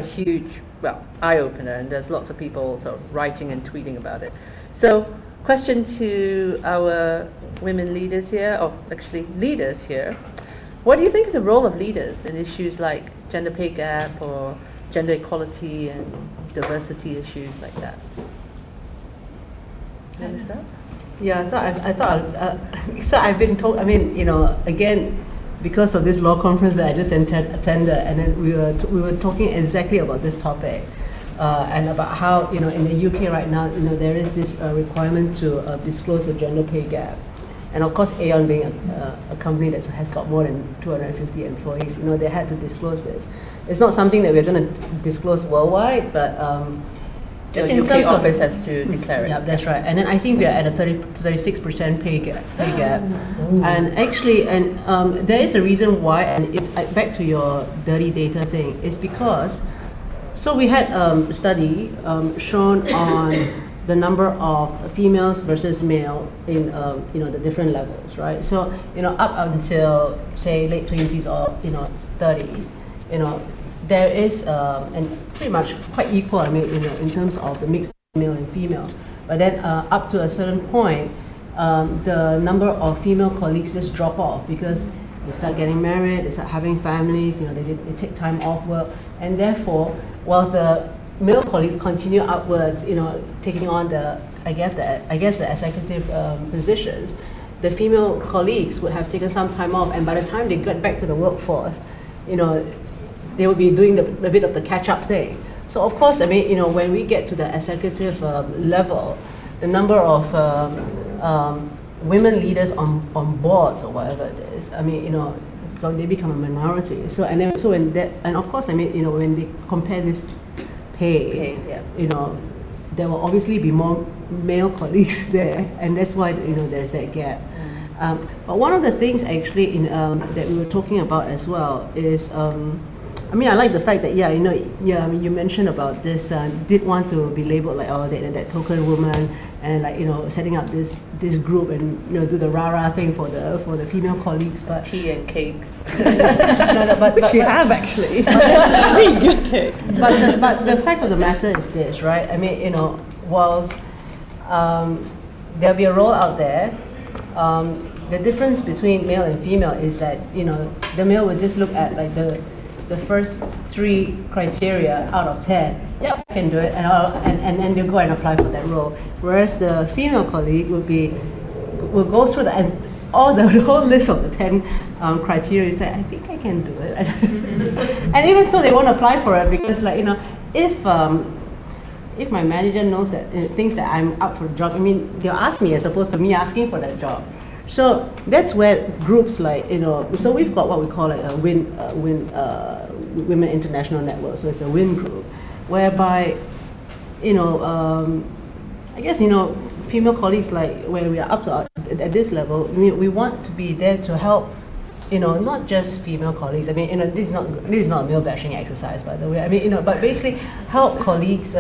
a huge, eye-opener, and there's lots of people sort of writing and tweeting about it. So, question to our women leaders here, or actually leaders here. What do you think is the role of leaders in issues like gender pay gap or gender equality and diversity issues like that? You understand? Yeah, I thought. So I've been told. I mean, you know, again, because of this law conference that I just attended, and then we were talking exactly about this topic, and about how, you know, in the UK right now, you know, there is this requirement to disclose the gender pay gap, and of course, Aon being a company that has got more than 250 employees, you know, they had to disclose this. It's not something that we're going to disclose worldwide, but just the in UK terms of office has to declare it. Yeah, that's right. And then I think we are at a 36% pay gap. And actually, there is a reason why, and it's back to your dirty data thing. It's because, so we had a study shown on the number of females versus male in you know, the different levels, right? So, you know, up until say late 20s or, you know, 30s, you know, there is and pretty much quite equal, I mean, you know, in terms of the mix male and female. But then up to a certain point, the number of female colleagues just drop off because they start getting married, they start having families, you know, they take time off work, and therefore, whilst the male colleagues continue upwards, you know, taking on the executive positions, the female colleagues would have taken some time off, and by the time they get back to the workforce, you know, they will be doing a bit of the catch-up thing. So of course, I mean, you know, when we get to the executive level, the number of women leaders on boards or whatever it is, I mean, you know, they become a minority. So and of course, I mean, you know, when they compare this pay, you know, there will obviously be more male colleagues there, and that's why there's that gap. But one of the things actually that we were talking about as well is, I like the fact that you mentioned about this, did want to be labeled like that token woman, and setting up this group and do the rah-rah thing for the female colleagues, but Tea and cakes. Which we have actually. Very good cake. But the fact of the matter is this, right? I mean, whilst there'll be a role out there, the difference between male and female is that the male will just look at like the first 3 criteria out of 10. Yeah, I can do it, and then they'll go and apply for that role. Whereas the female colleague will go through the whole list of the 10 criteria and say, I think I can do it. And even so, they won't apply for it because, if my manager knows that thinks that I'm up for the job, they'll ask me as opposed to me asking for that job. So that's where groups so we've got what we call like a Women International Network. So it's the WIN group, whereby I guess female colleagues, like where we are up to at this level, we want to be there to help. Not just female colleagues. This is not a male bashing exercise, by the way. But basically help colleagues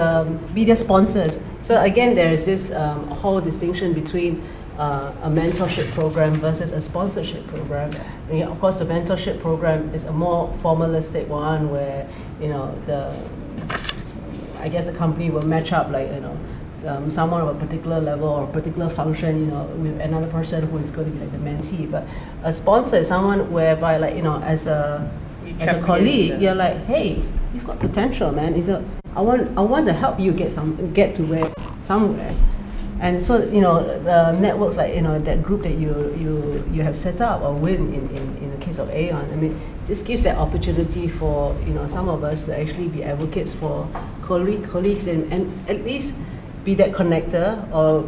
be their sponsors. So again, there is this whole distinction between a mentorship program versus a sponsorship program. Of course, the mentorship program is a more formalistic one where the company will match up someone of a particular level or a particular function, with another person who is going to be like the mentee. But a sponsor is someone whereby, as a colleague, you're like, hey, you've got potential, man. I want to help you get to somewhere. And so, the networks like, that group that you have set up or WIN in the case of Aon, just gives that opportunity for, some of us to actually be advocates for colleagues and at least be that connector or,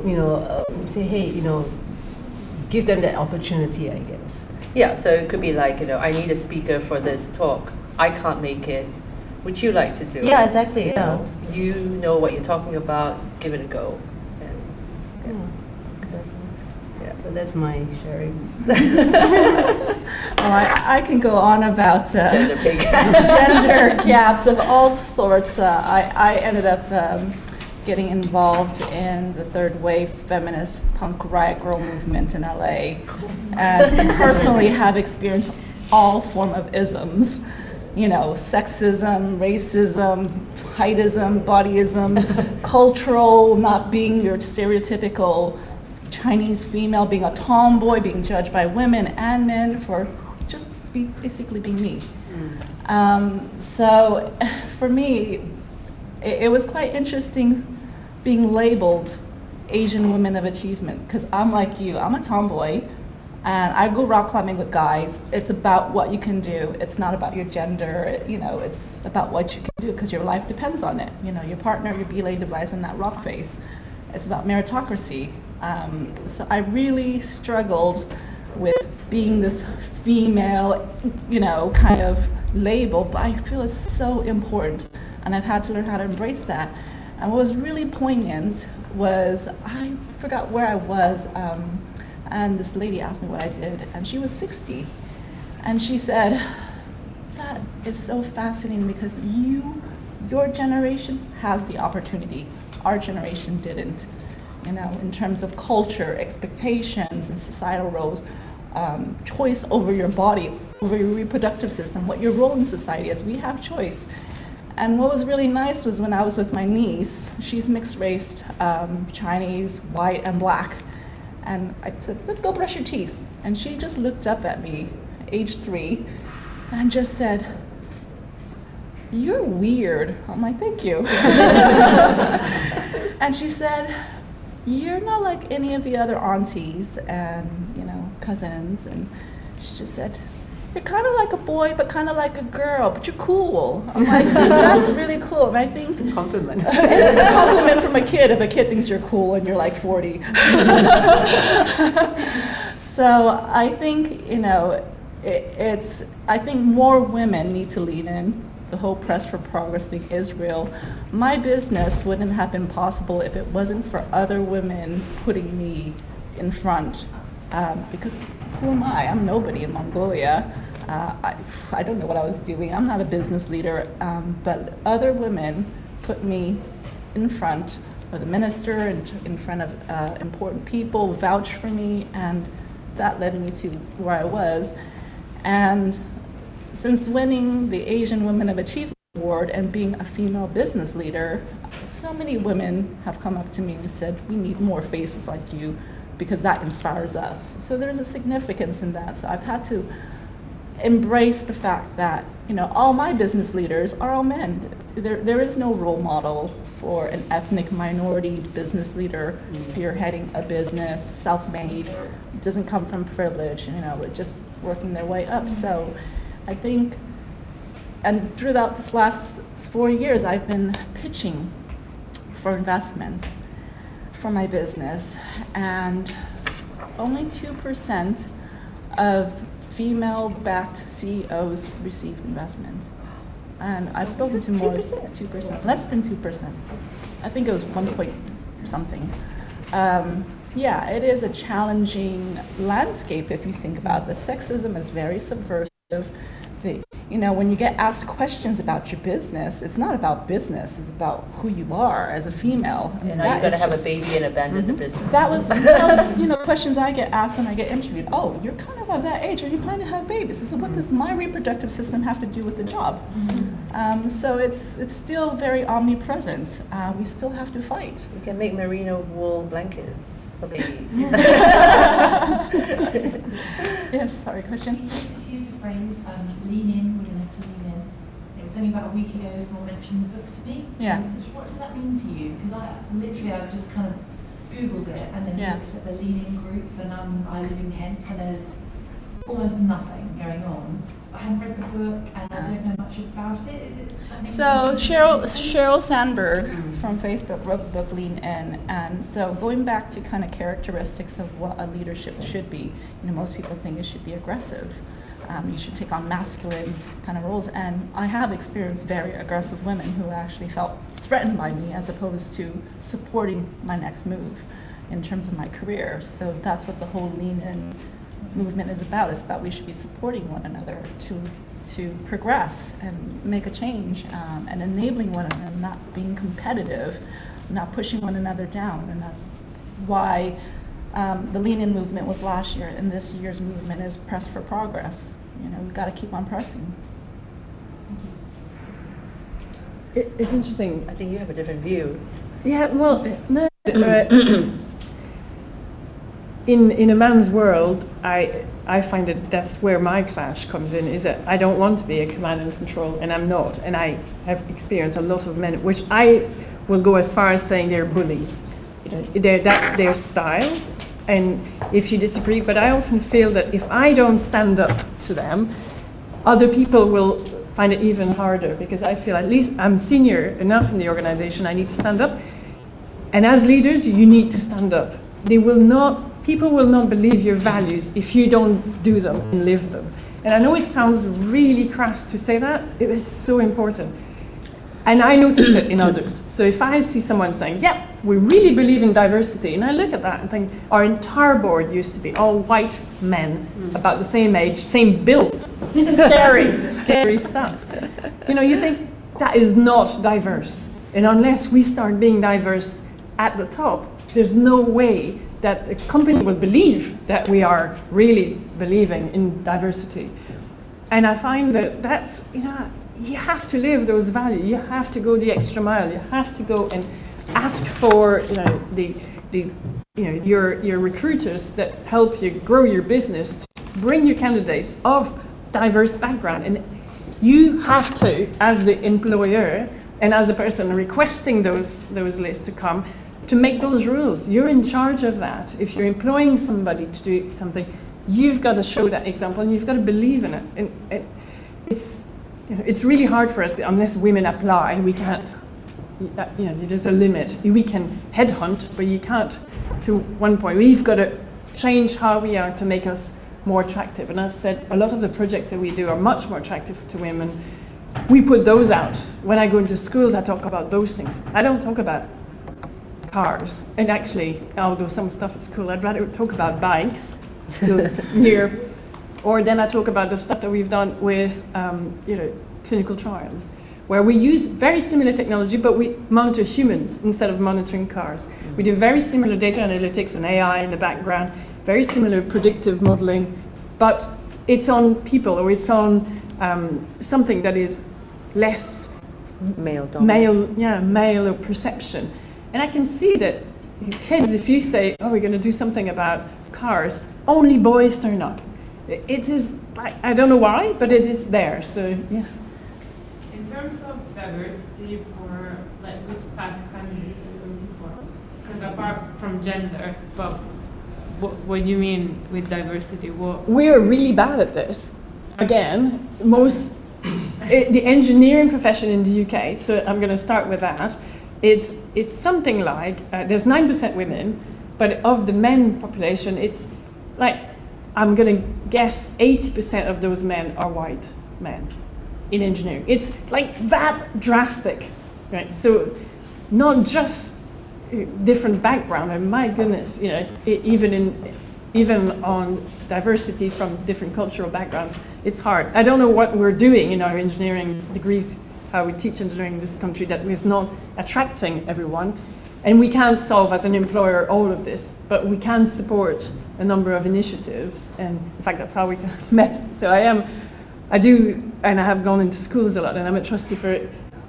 say, hey, give them that opportunity, I guess. Yeah, so it could be like, I need a speaker for this talk. I can't make it. Would you like to do it? Yeah, exactly, yeah. You know what you're talking about, give it a go. Exactly. Yeah, so that's my sharing. I can go on about Gender pay gap. gender gaps of all sorts. I ended up getting involved in the third wave feminist punk riot girl movement in LA, and personally have experienced all form of isms. Sexism, racism, heightism, bodyism, cultural, not being your stereotypical Chinese female, being a tomboy, being judged by women and men for just basically being me. So for me, it was quite interesting being labeled Asian Women of Achievement, because I'm like you, I'm a tomboy, and I go rock climbing with guys. It's about what you can do. It's not about your gender, it's about what you can do because your life depends on it. Your partner, your belay device, and that rock face. It's about meritocracy. So I really struggled with being this female, kind of label, but I feel it's so important, and I've had to learn how to embrace that. And what was really poignant was, I forgot where I was, and this lady asked me what I did, and she was 60. And she said, that is so fascinating because your generation has the opportunity. Our generation didn't. In terms of culture, expectations, and societal roles, choice over your body, over your reproductive system, what your role in society is. We have choice. And what was really nice was when I was with my niece, she's mixed race, Chinese, white, and black. And I said, let's go brush your teeth. And she just looked up at me, age 3, and just said, you're weird. I'm like, thank you. And she said, you're not like any of the other aunties and, cousins. And she just said, you're kind of like a boy, but kind of like a girl, but you're cool. I'm like, that's really cool. And I think It's a compliment. it is a compliment from a kid if a kid thinks you're cool and you're like 40. So I think, I think more women need to lean in the whole press for progress thing is real. My business wouldn't have been possible if it wasn't for other women putting me in front. Because who am I? I'm nobody in Mongolia. I don't know what I was doing. I'm not a business leader, but other women put me in front of the minister and in front of important people, vouched for me, and that led me to where I was. And since winning the Asian Women of Achievement Award and being a female business leader, so many women have come up to me and said, we need more faces like you, because that inspires us. So there's a significance in that. So I've had to embrace the fact that, you know, all my business leaders are all men. There is no role model for an ethnic minority business leader spearheading a business, self-made, doesn't come from privilege, you know, just working their way up. So I think, and throughout this last 4 years, I've been pitching for investments for my business, and only 2% of female-backed CEOs receive investments. And I've spoken to more, 2%, less than 2%. I think it was 1 point something. Yeah, it is a challenging landscape if you think about it. The sexism is very subversive. You know, when you get asked questions about your business, it's not about business, it's about who you are as a female. And are you going to have a baby and abandon the business? That was, you know, questions I get asked when I get interviewed. Oh, you're kind of at that age. Are you planning to have babies? So what does my reproductive system have to do with the job? So it's still very omnipresent. We still have to fight. You can make merino wool blankets for babies. Yeah, sorry, question? You just used the phrase, lean in, women have to lean in. It was only about a week ago someone mentioned the book to me. Yeah. What does that mean to you? Because I've just kind of Googled it and then looked at the lean-in groups, and I live in Kent and there's almost nothing going on. I haven't read the book and I don't know much about it. Is it something? So Sheryl Sandberg from Facebook wrote the book Lean In, and so going back to kind of characteristics of what a leadership should be, you know, most people think it should be aggressive. You should take on masculine kind of roles, and I have experienced very aggressive women who actually felt threatened by me as opposed to supporting my next move in terms of my career. So that's what the whole Lean In movement is about. It's about we should be supporting one another to progress and make a change, and enabling one another, not being competitive, not pushing one another down. And that's why the Lean In movement was last year, and this year's movement is Press for Progress. You know, we've got to keep on pressing. It's interesting. I think you have a different view. Yeah, well, no. In a man's world, I find that's where my clash comes in, is that I don't want to be a command and control, and I'm not. And I have experienced a lot of men, which I will go as far as saying they're bullies. You know, that's their style. And if you disagree, but I often feel that if I don't stand up to them, other people will find it even harder, because I feel at least I'm senior enough in the organization, I need to stand up. And as leaders, you need to stand up. People will not believe your values if you don't do them and live them. And I know it sounds really crass to say that, it is so important. And I notice it in others. So if I see someone saying, yeah, we really believe in diversity, and I look at that and think, our entire board used to be all white men, about the same age, same build. Scary stuff. You know, you think, that is not diverse. And unless we start being diverse at the top, there's no way that a company will believe that we are really believing in diversity. And I find that that's, you know, you have to live those values. You have to go the extra mile. You have to go and ask for, you know, your recruiters that help you grow your business to bring you candidates of diverse background. And you have to, as the employer and as a person requesting those lists to come, to make those rules. You're in charge of that. If you're employing somebody to do something, you've got to show that example, and you've got to believe in it. And it's really hard for us, unless women apply, we can't, you know, there's a limit. We can headhunt, but you can't to one point. We've got to change how we are to make us more attractive. And as I said, a lot of the projects that we do are much more attractive to women. we put those out. When I go into schools, I talk about those things. I don't talk about cars. And actually, although some stuff is cool, I'd rather talk about bikes, still near. Or then I talk about the stuff that we've done with clinical trials, where we use very similar technology, but we monitor humans instead of monitoring cars. We do very similar data analytics and AI in the background, very similar predictive modeling, but it's on people, or it's on something that is less male perception. And I can see that kids, if you say, oh, we're going to do something about cars, only boys turn up. It is, I don't know why, but it is there, so yes. In terms of diversity, for like which type of candidates are you looking for? Because apart from gender, but what do you mean with diversity? We're really bad at this. Again, the engineering profession in the UK, so I'm going to start with that, it's something like, there's 9% women, but of the men population, it's like, I'm going to guess 80% of those men are white men in engineering. It's like that drastic, right? So not just different background, and my goodness, even on diversity from different cultural backgrounds, it's hard. I don't know what we're doing in our engineering degrees, how we teach engineering in this country, that is not attracting everyone. And we can't solve as an employer all of this, but we can support a number of initiatives. And in fact, that's how we met. So I do, and I have gone into schools a lot, and I'm a trustee for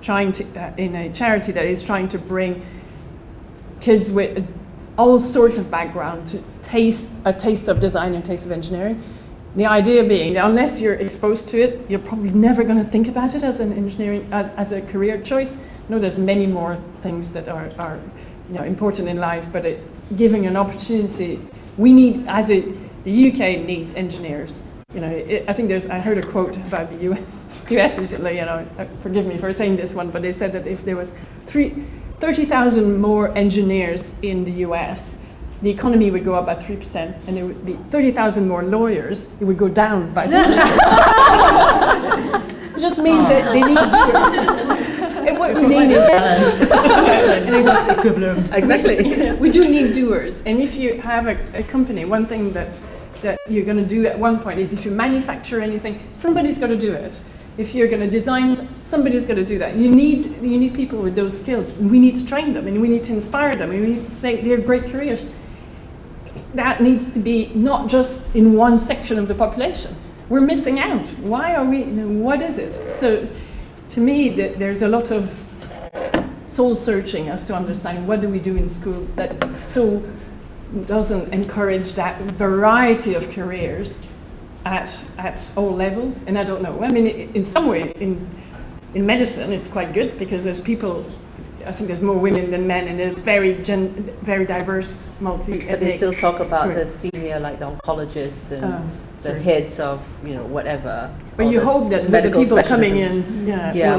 trying to, in a charity that is trying to bring kids with all sorts of background to a taste of design and taste of engineering. The idea being that unless you're exposed to it, you're probably never going to think about it as an engineering, as a career choice. No, there's many more things that are important in life, but giving an opportunity, we need, the UK needs engineers. I think I heard a quote about the US recently, forgive me for saying this one, but they said that if there was 30,000 more engineers in the US, the economy would go up by 3%, and there would be 30,000 more lawyers, it would go down by 3%. It just means that they need doers. And what we need is equivalent. Exactly. We do need doers, and if you have a company, one thing that you're going to do at one point is if you manufacture anything, somebody's got to do it. If you're going to design, somebody's going to do that. You need people with those skills. We need to train them, and we need to inspire them, and we need to say they're great careers. That needs to be not just in one section of the population. We're missing out. Why are we? What is it? So, to me, there's a lot of soul searching as to understand what do we do in schools that so doesn't encourage that variety of careers at all levels. And I don't know. I mean, in some way, in medicine, it's quite good because there's people. I think there's more women than men, and a very diverse, multi-ethnic. But they still talk about the senior, like the oncologists and the heads of whatever. But you hope that with the people coming in,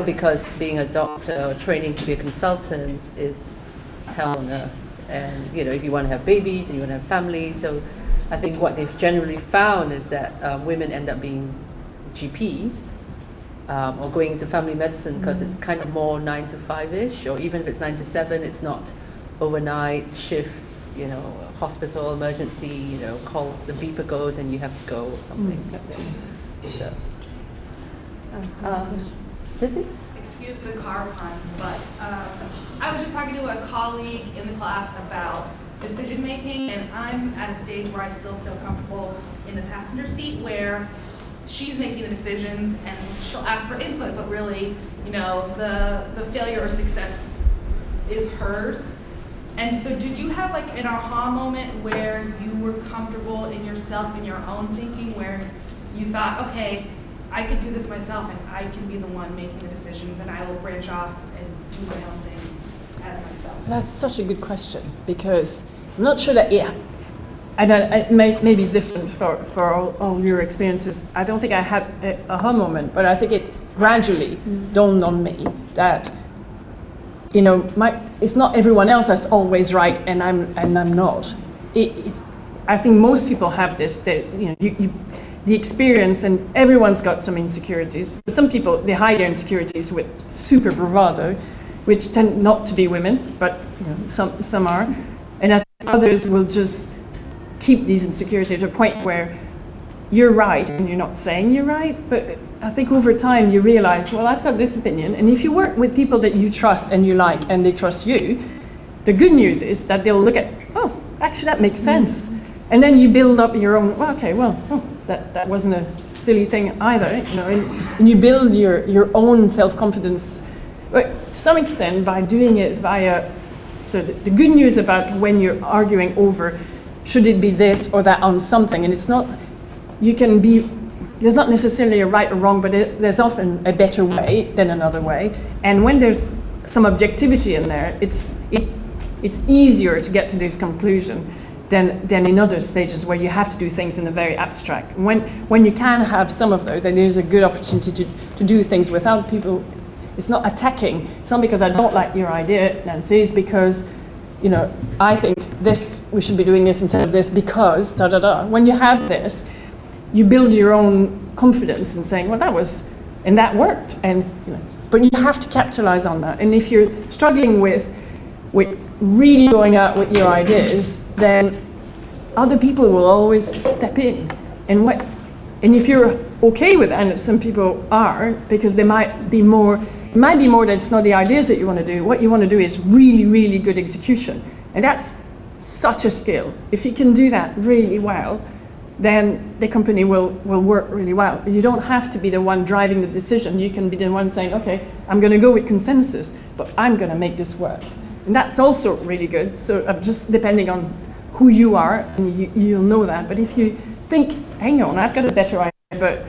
because being a doctor or training to be a consultant is hell on earth. And if you want to have babies and you want to have families, so I think what they've generally found is that women end up being GPs. Or going into family medicine because it's kind of more 9 to 5-ish, or even if it's 9 to 7, it's not overnight shift, hospital emergency, call, the beeper goes and you have to go or something. So, Sydney? Excuse the car pun, but I was just talking to a colleague in the class about decision making, and I'm at a stage where I still feel comfortable in the passenger seat where she's making the decisions and she'll ask for input, but really, the failure or success is hers. And so did you have like an aha moment where you were comfortable in yourself and your own thinking, where you thought, okay, I could do this myself and I can be the one making the decisions and I will branch off and do my own thing as myself? That's such a good question, because I'm not sure that maybe it's different for all your experiences. I don't think I had an aha moment, but I think it gradually dawned on me that it's not everyone else that's always right, and I'm not. I think most people have this. That the experience, and everyone's got some insecurities. Some people, they hide their insecurities with super bravado, which tend not to be women, but some are. And I think others will just keep these insecurities to a point where you're right and you're not saying you're right, but I think over time you realize, well, I've got this opinion, and if you work with people that you trust and you like and they trust you, the good news is that they'll look at, oh, actually that makes sense. And then you build up your own, that wasn't a silly thing either, and you build your own self-confidence, but to some extent by doing it via, so the good news about when you're arguing over, should it be this or that on something, and it's not, there's not necessarily a right or wrong, but there's often a better way than another way, and when there's some objectivity in there, it's easier to get to this conclusion than in other stages where you have to do things in a very abstract. When you can have some of those, then there's a good opportunity to do things without people. It's not attacking. It's not because I don't like your idea, Nancy. It's because, I think we should be doing this instead of this because da da da. When you have this, you build your own confidence in saying, well, that worked, but you have to capitalize on that. And if you're struggling with really going out with your ideas, then other people will always step in. And if you're okay with that, and some people are, because it might be more that it's not the ideas that you want to do. What you want to do is really, really good execution. And that's such a skill. If you can do that really well, then the company will work really well. You don't have to be the one driving the decision. You can be the one saying, okay, I'm going to go with consensus, but I'm going to make this work. And that's also really good. So just depending on who you are, and you'll know that. But if you think, hang on, I've got a better idea, but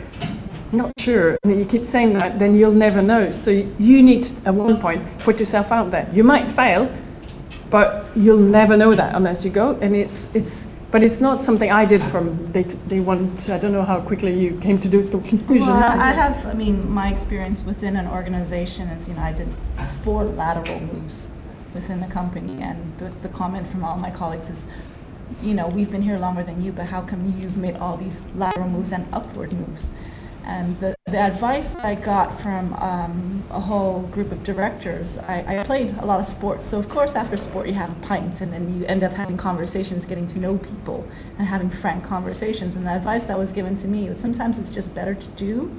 not sure, and you keep saying that, then you'll never know. So you need to, at one point, put yourself out there. You might fail, but you'll never know that unless you go. And but it's not something I did from day one. I don't know how quickly you came to this conclusion. Well, my experience within an organization is, I did 4 lateral moves within the company, and the comment from all my colleagues is, we've been here longer than you, but how come you've made all these lateral moves and upward moves? And the advice that I got from a whole group of directors, I played a lot of sports, so of course after sport you have pints, and then you end up having conversations, getting to know people, and having frank conversations. And the advice that was given to me was sometimes it's just better to do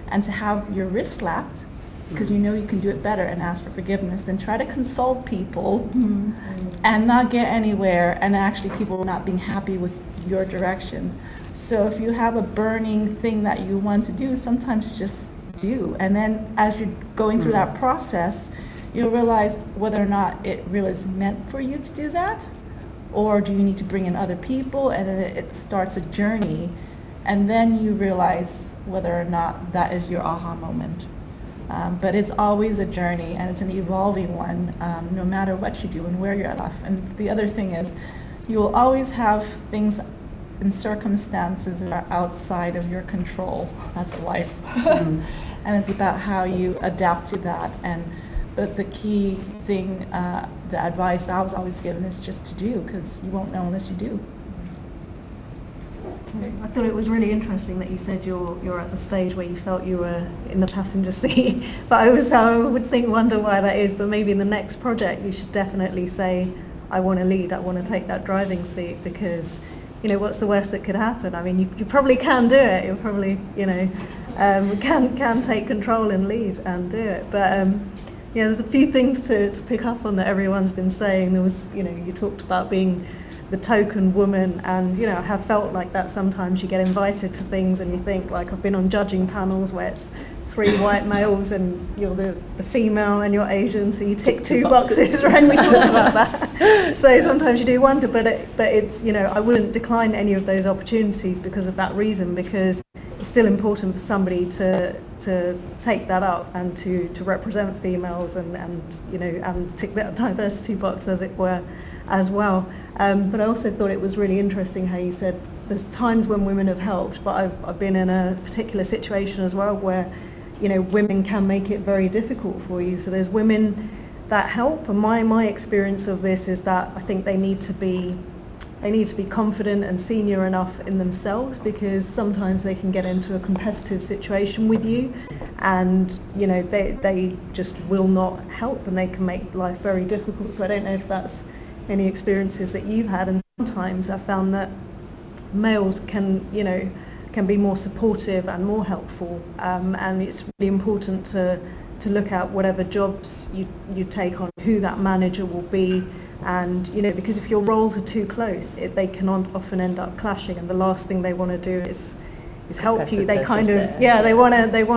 and to have your wrist slapped, because you can do it better, and ask for forgiveness, than try to console people and not get anywhere, and actually people not being happy with your direction. So if you have a burning thing that you want to do, sometimes just do. And then as you're going through that process, you'll realize whether or not it really is meant for you to do that, or do you need to bring in other people, and then it starts a journey. And then you realize whether or not that is your aha moment. But it's always a journey, and it's an evolving one, no matter what you do and where you're at life. And the other thing is, you will always have things and circumstances that are outside of your control. That's life. And it's about how you adapt to that. But the key thing, the advice I was always given is just to do, because you won't know unless you do. I thought it was really interesting that you said you're at the stage where you felt you were in the passenger seat. But I would wonder why that is. But maybe in the next project you should definitely say, I want to lead, I want to take that driving seat, because what's the worst that could happen? You probably can do it. You probably can take control and lead and do it. But there's a few things to pick up on that everyone's been saying. There was you talked about being the token woman, and I have felt like that sometimes. You get invited to things and you think, like, I've been on judging panels where it's 3 white males and you're the female and you're Asian, so you tick 2 boxes, right? We talked about that. So sometimes you do wonder, but it's I wouldn't decline any of those opportunities because of that reason, because it's still important for somebody to take that up and to represent females and tick that diversity box, as it were, as well. But I also thought it was really interesting how you said there's times when women have helped, but I've been in a particular situation as well where women can make it very difficult for you. So there's women that help, and my experience of this is that I think they need to be they need to be confident and senior enough in themselves, because sometimes they can get into a competitive situation with you, and they just will not help, and they can make life very difficult. So I don't know if that's any experiences that you've had, and sometimes I've found that males can be more supportive and more helpful, and it's really important to look at whatever jobs you take on, who that manager will be. And because if your roles are too close, they can often end up clashing, and the last thing they want to do is help you. They kind of they want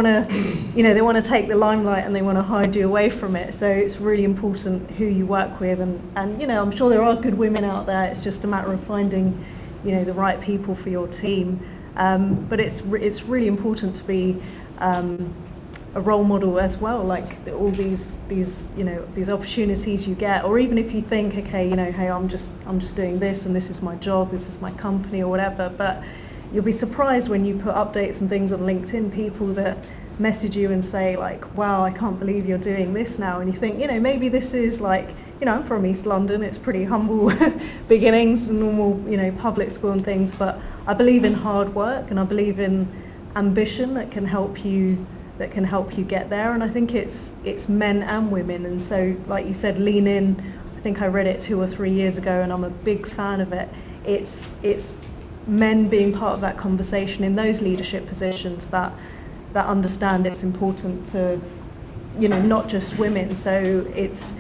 to take the limelight, and they want to hide you away from it. So it's really important who you work with, and I'm sure there are good women out there. It's just a matter of finding the right people for your team. But it's really important to be a role model as well, like all these opportunities you get, or even if you think, okay, hey, I'm just doing this, and this is my job, this is my company, or whatever, but you'll be surprised when you put updates and things on LinkedIn, people that message you and say like, wow, I can't believe you're doing this now, and you think, maybe this is like, I'm from East London, it's pretty humble beginnings, normal, public school and things, but I believe in hard work, and I believe in ambition that can help you get there. And I think it's men and women, and so like you said, lean in. I think I read it 2 or 3 years ago, and I'm a big fan of it. It's men being part of that conversation in those leadership positions that understand it's important to not just women. So it's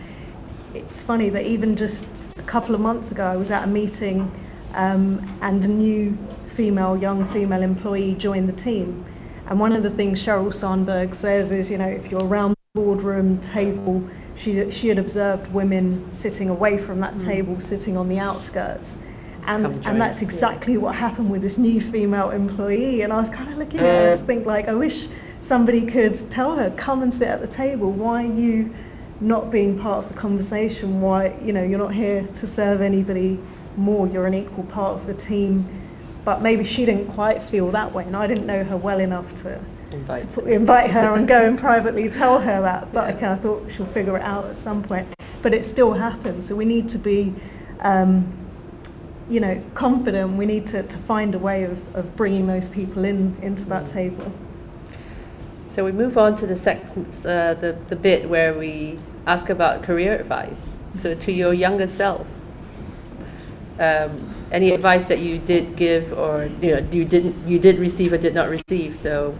funny that even just a couple of months ago I was at a meeting, and a new young female employee joined the team. And one of the things Sheryl Sandberg says is, if you're around the boardroom table, she had observed women sitting away from that table, sitting on the outskirts. And that's exactly what happened with this new female employee. And I was kind of looking at her to think, like, I wish somebody could tell her, come and sit at the table. Why are you not being part of the conversation? Why, you're not here to serve anybody more. You're an equal part of the team. But maybe she didn't quite feel that way, and I didn't know her well enough to invite her and go and privately tell her that. But I thought she'll figure it out at some point. But it still happens, so we need to be, confident. We need to find a way of bringing those people into that table. So we move on to the bit where we ask about career advice. So to your younger self. Any advice that you did give, or you did receive or did not receive? So,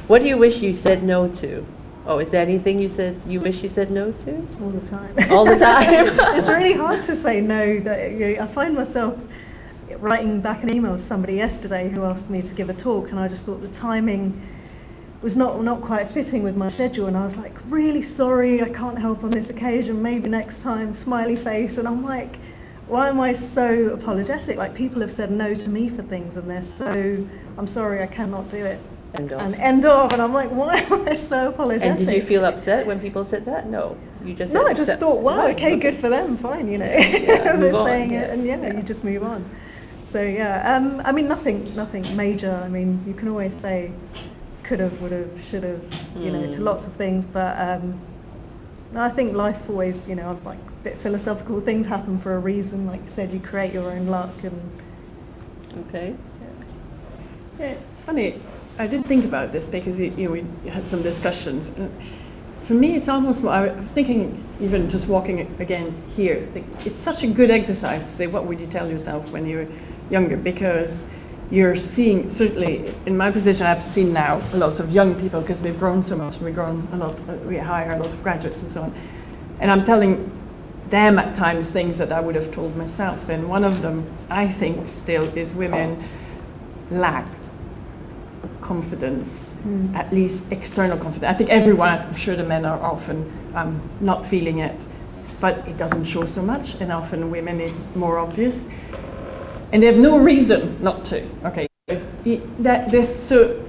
what do you wish you said no to? Oh, is there anything you wish you said no to? All the time. All the time. It's really hard to say no. I find myself writing back an email to somebody yesterday who asked me to give a talk, and I just thought the timing was not quite fitting with my schedule, and I was like, really sorry, I can't help on this occasion. Maybe next time. Smiley face, and I'm like, why am I so apologetic? Like, people have said no to me for things, and I'm sorry, I cannot do it. End of. And I'm like, why am I so apologetic? And did you feel upset when people said that? No, you just I just thought, wow, okay, good for them, fine, they're saying it, and you just move on. So nothing major. I mean, you can always say could have, would have, should have, to lots of things, but I think life always, I'm like a bit philosophical. Things happen for a reason. Like you said, you create your own luck. Okay. Yeah, it's funny. I did think about this because we had some discussions. And for me, it's almost. I was thinking, even just walking again here, it's such a good exercise to say, what would you tell yourself when you were younger? Because you're seeing, certainly in my position, I've seen now lots of young people because we've grown so much, and we've grown a lot, we hire a lot of graduates and so on. And I'm telling them at times things that I would have told myself. And one of them, I think, still is women lack confidence, at least external confidence. I think everyone, I'm sure the men are often not feeling it, but it doesn't show so much. And often women, it's more obvious. And they have no reason not to. Okay, so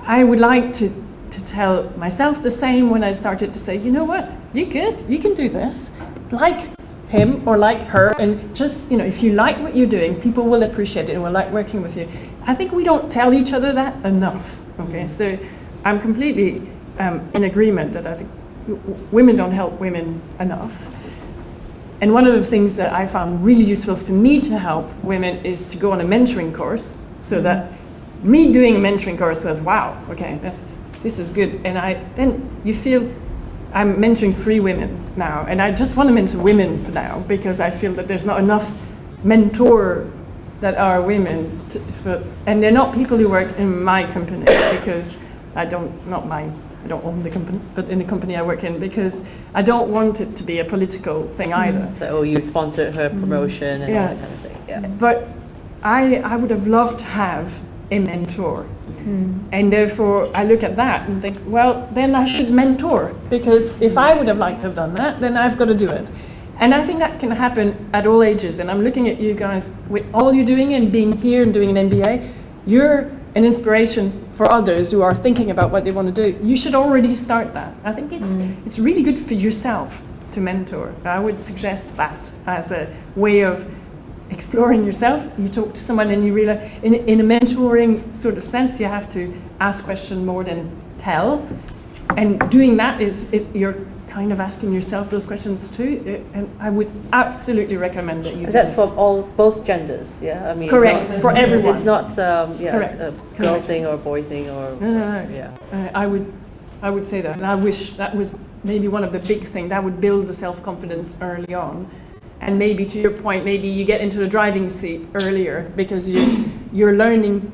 I would like to tell myself the same when I started to say, you know what, you're good, you can do this, like him or like her, and just, if you like what you're doing, people will appreciate it and will like working with you. I think we don't tell each other that enough. Okay, so I'm completely in agreement that I think women don't help women enough. And one of the things that I found really useful for me to help women is to go on a mentoring course, so that me doing a mentoring course was, wow, okay, this is good. And then you feel, I'm mentoring 3 women now, and I just want to mentor women for now, because I feel that there's not enough mentor that are women, and they're not people who work in my company, because I don't own the company, but in the company I work in, because I don't want it to be a political thing either. So, you sponsored her promotion and all that kind of thing. Yeah. But I would have loved to have a mentor. And therefore I look at that and think, well, then I should mentor, because if I would have liked to have done that, then I've got to do it. And I think that can happen at all ages. And I'm looking at you guys, with all you're doing and being here and doing an MBA, you're an inspiration for others who are thinking about what they want to do. You should already start that. I think it's really good for yourself to mentor. I would suggest that as a way of exploring yourself. You talk to someone and you realize, in a mentoring sort of sense, you have to ask questions more than tell. And doing that you're kind of asking yourself those questions too. And I would absolutely recommend that you do That's this. for both genders, yeah? I mean, Correct, for everyone. It's not Correct. a girl thing or a boy thing or... No. Yeah. I would say that. And I wish that was maybe one of the big things that would build the self-confidence early on. And maybe, to your point, maybe you get into the driving seat earlier, because you're learning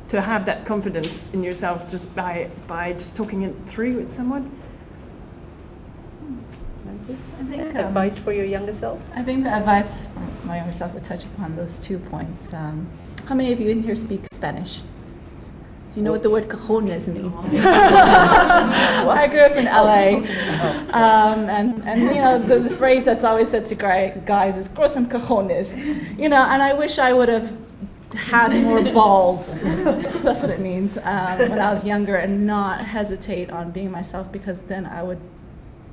to have that confidence in yourself just by just talking it through with someone. I think Advice for your younger self? I think the advice for my younger self would touch upon those 2 points. How many of you in here speak Spanish? Do you know what the word cajones means? I grew up in LA, and you know the phrase that's always said to guys is "grow some cajones," you know. And I wish I would have had more balls. That's what it means when I was younger, and not hesitate on being myself, because then I would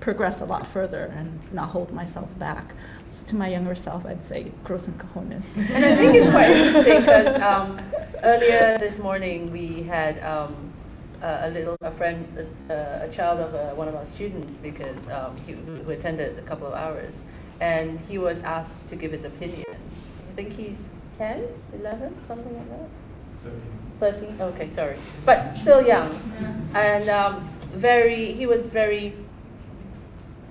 progress a lot further and not hold myself back. So to my younger self, I'd say grow some cojones. And I think it's quite interesting because earlier this morning we had a child of one of our students, because who attended a couple of hours, and he was asked to give his opinion. I think he's 10, 11, something like that. 13. Okay, sorry, but still young, and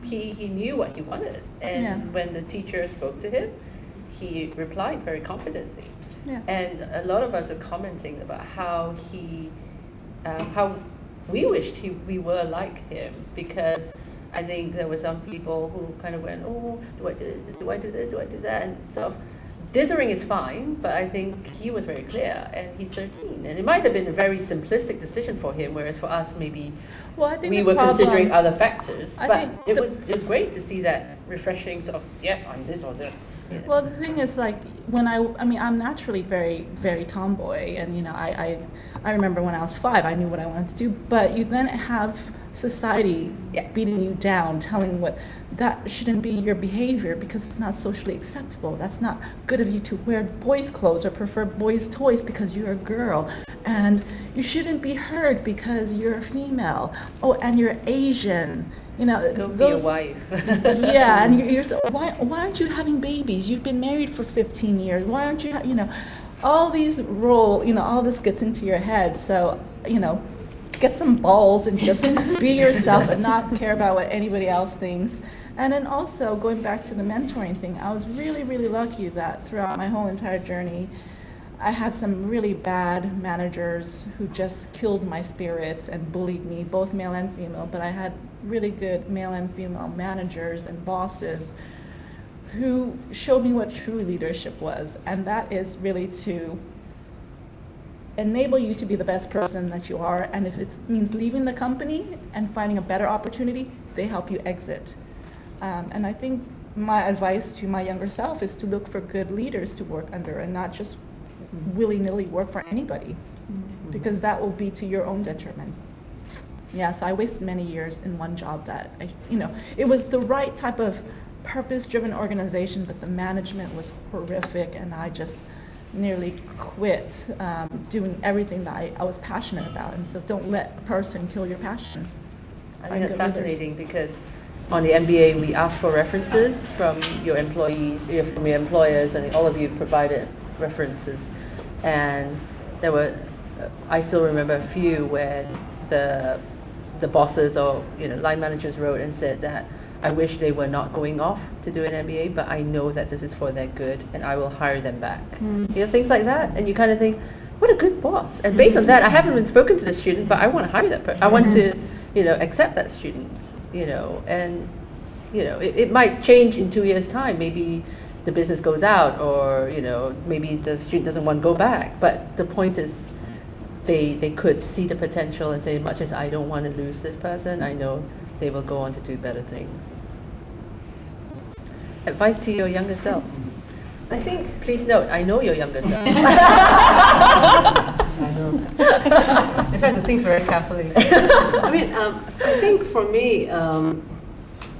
he knew what he wanted, and when the teacher spoke to him, he replied very confidently. Yeah. And a lot of us are commenting about how we wished we were like him, because I think there were some people who kind of went, oh, do I do this, do I do that, and sort of dithering is fine, but I think he was very clear, and he's 13, and it might have been a very simplistic decision for him, whereas for us maybe we were considering other factors. But it was great to see that refreshing sort of, yes, I'm this or this. You know. Well, the thing is, like, when I'm naturally very, very tomboy, and you know, I remember when I was 5, I knew what I wanted to do, but you then have society beating you down, telling what that shouldn't be your behavior because it's not socially acceptable. That's not good of you to wear boys' clothes or prefer boys' toys because you're a girl, and you shouldn't be heard because you're a female. Oh, and you're Asian. You know, go be a wife. Yeah, and you're so, why aren't you having babies? You've been married for 15 years. Why aren't you? You know, all these all this gets into your head. So, you know, get some balls and just be yourself and not care about what anybody else thinks. And then also, going back to the mentoring thing, I was really, really lucky that throughout my whole entire journey, I had some really bad managers who just killed my spirits and bullied me, both male and female, but I had really good male and female managers and bosses who showed me what true leadership was, and that is really to enable you to be the best person that you are, and if it means leaving the company and finding a better opportunity, they help you exit. And I think my advice to my younger self is to look for good leaders to work under and not just willy-nilly work for anybody, because that will be to your own detriment. Yeah, so I wasted many years in one job that, it was the right type of purpose-driven organization, but the management was horrific, and I just nearly quit doing everything that I was passionate about. And so don't let a person kill your passion. I think that's fascinating because on the MBA, we ask for references from your employees, from your employers, and all of you provided references. And there were, I still remember a few where the bosses or line managers wrote and said that I wish they were not going off to do an MBA, but I know that this is for their good, and I will hire them back. Things like that, and you kind of think, what a good boss. And based on that, I haven't even spoken to the student, but I want to hire that person. I want to, accept that student. And it might change in 2 years' time. Maybe the business goes out, or maybe the student doesn't want to go back. But the point is, they could see the potential and say, as much as I don't want to lose this person, I know they will go on to do better things. Advice to your younger self. I think, Please note, I know your younger self. I know. I try to think very carefully. I think for me,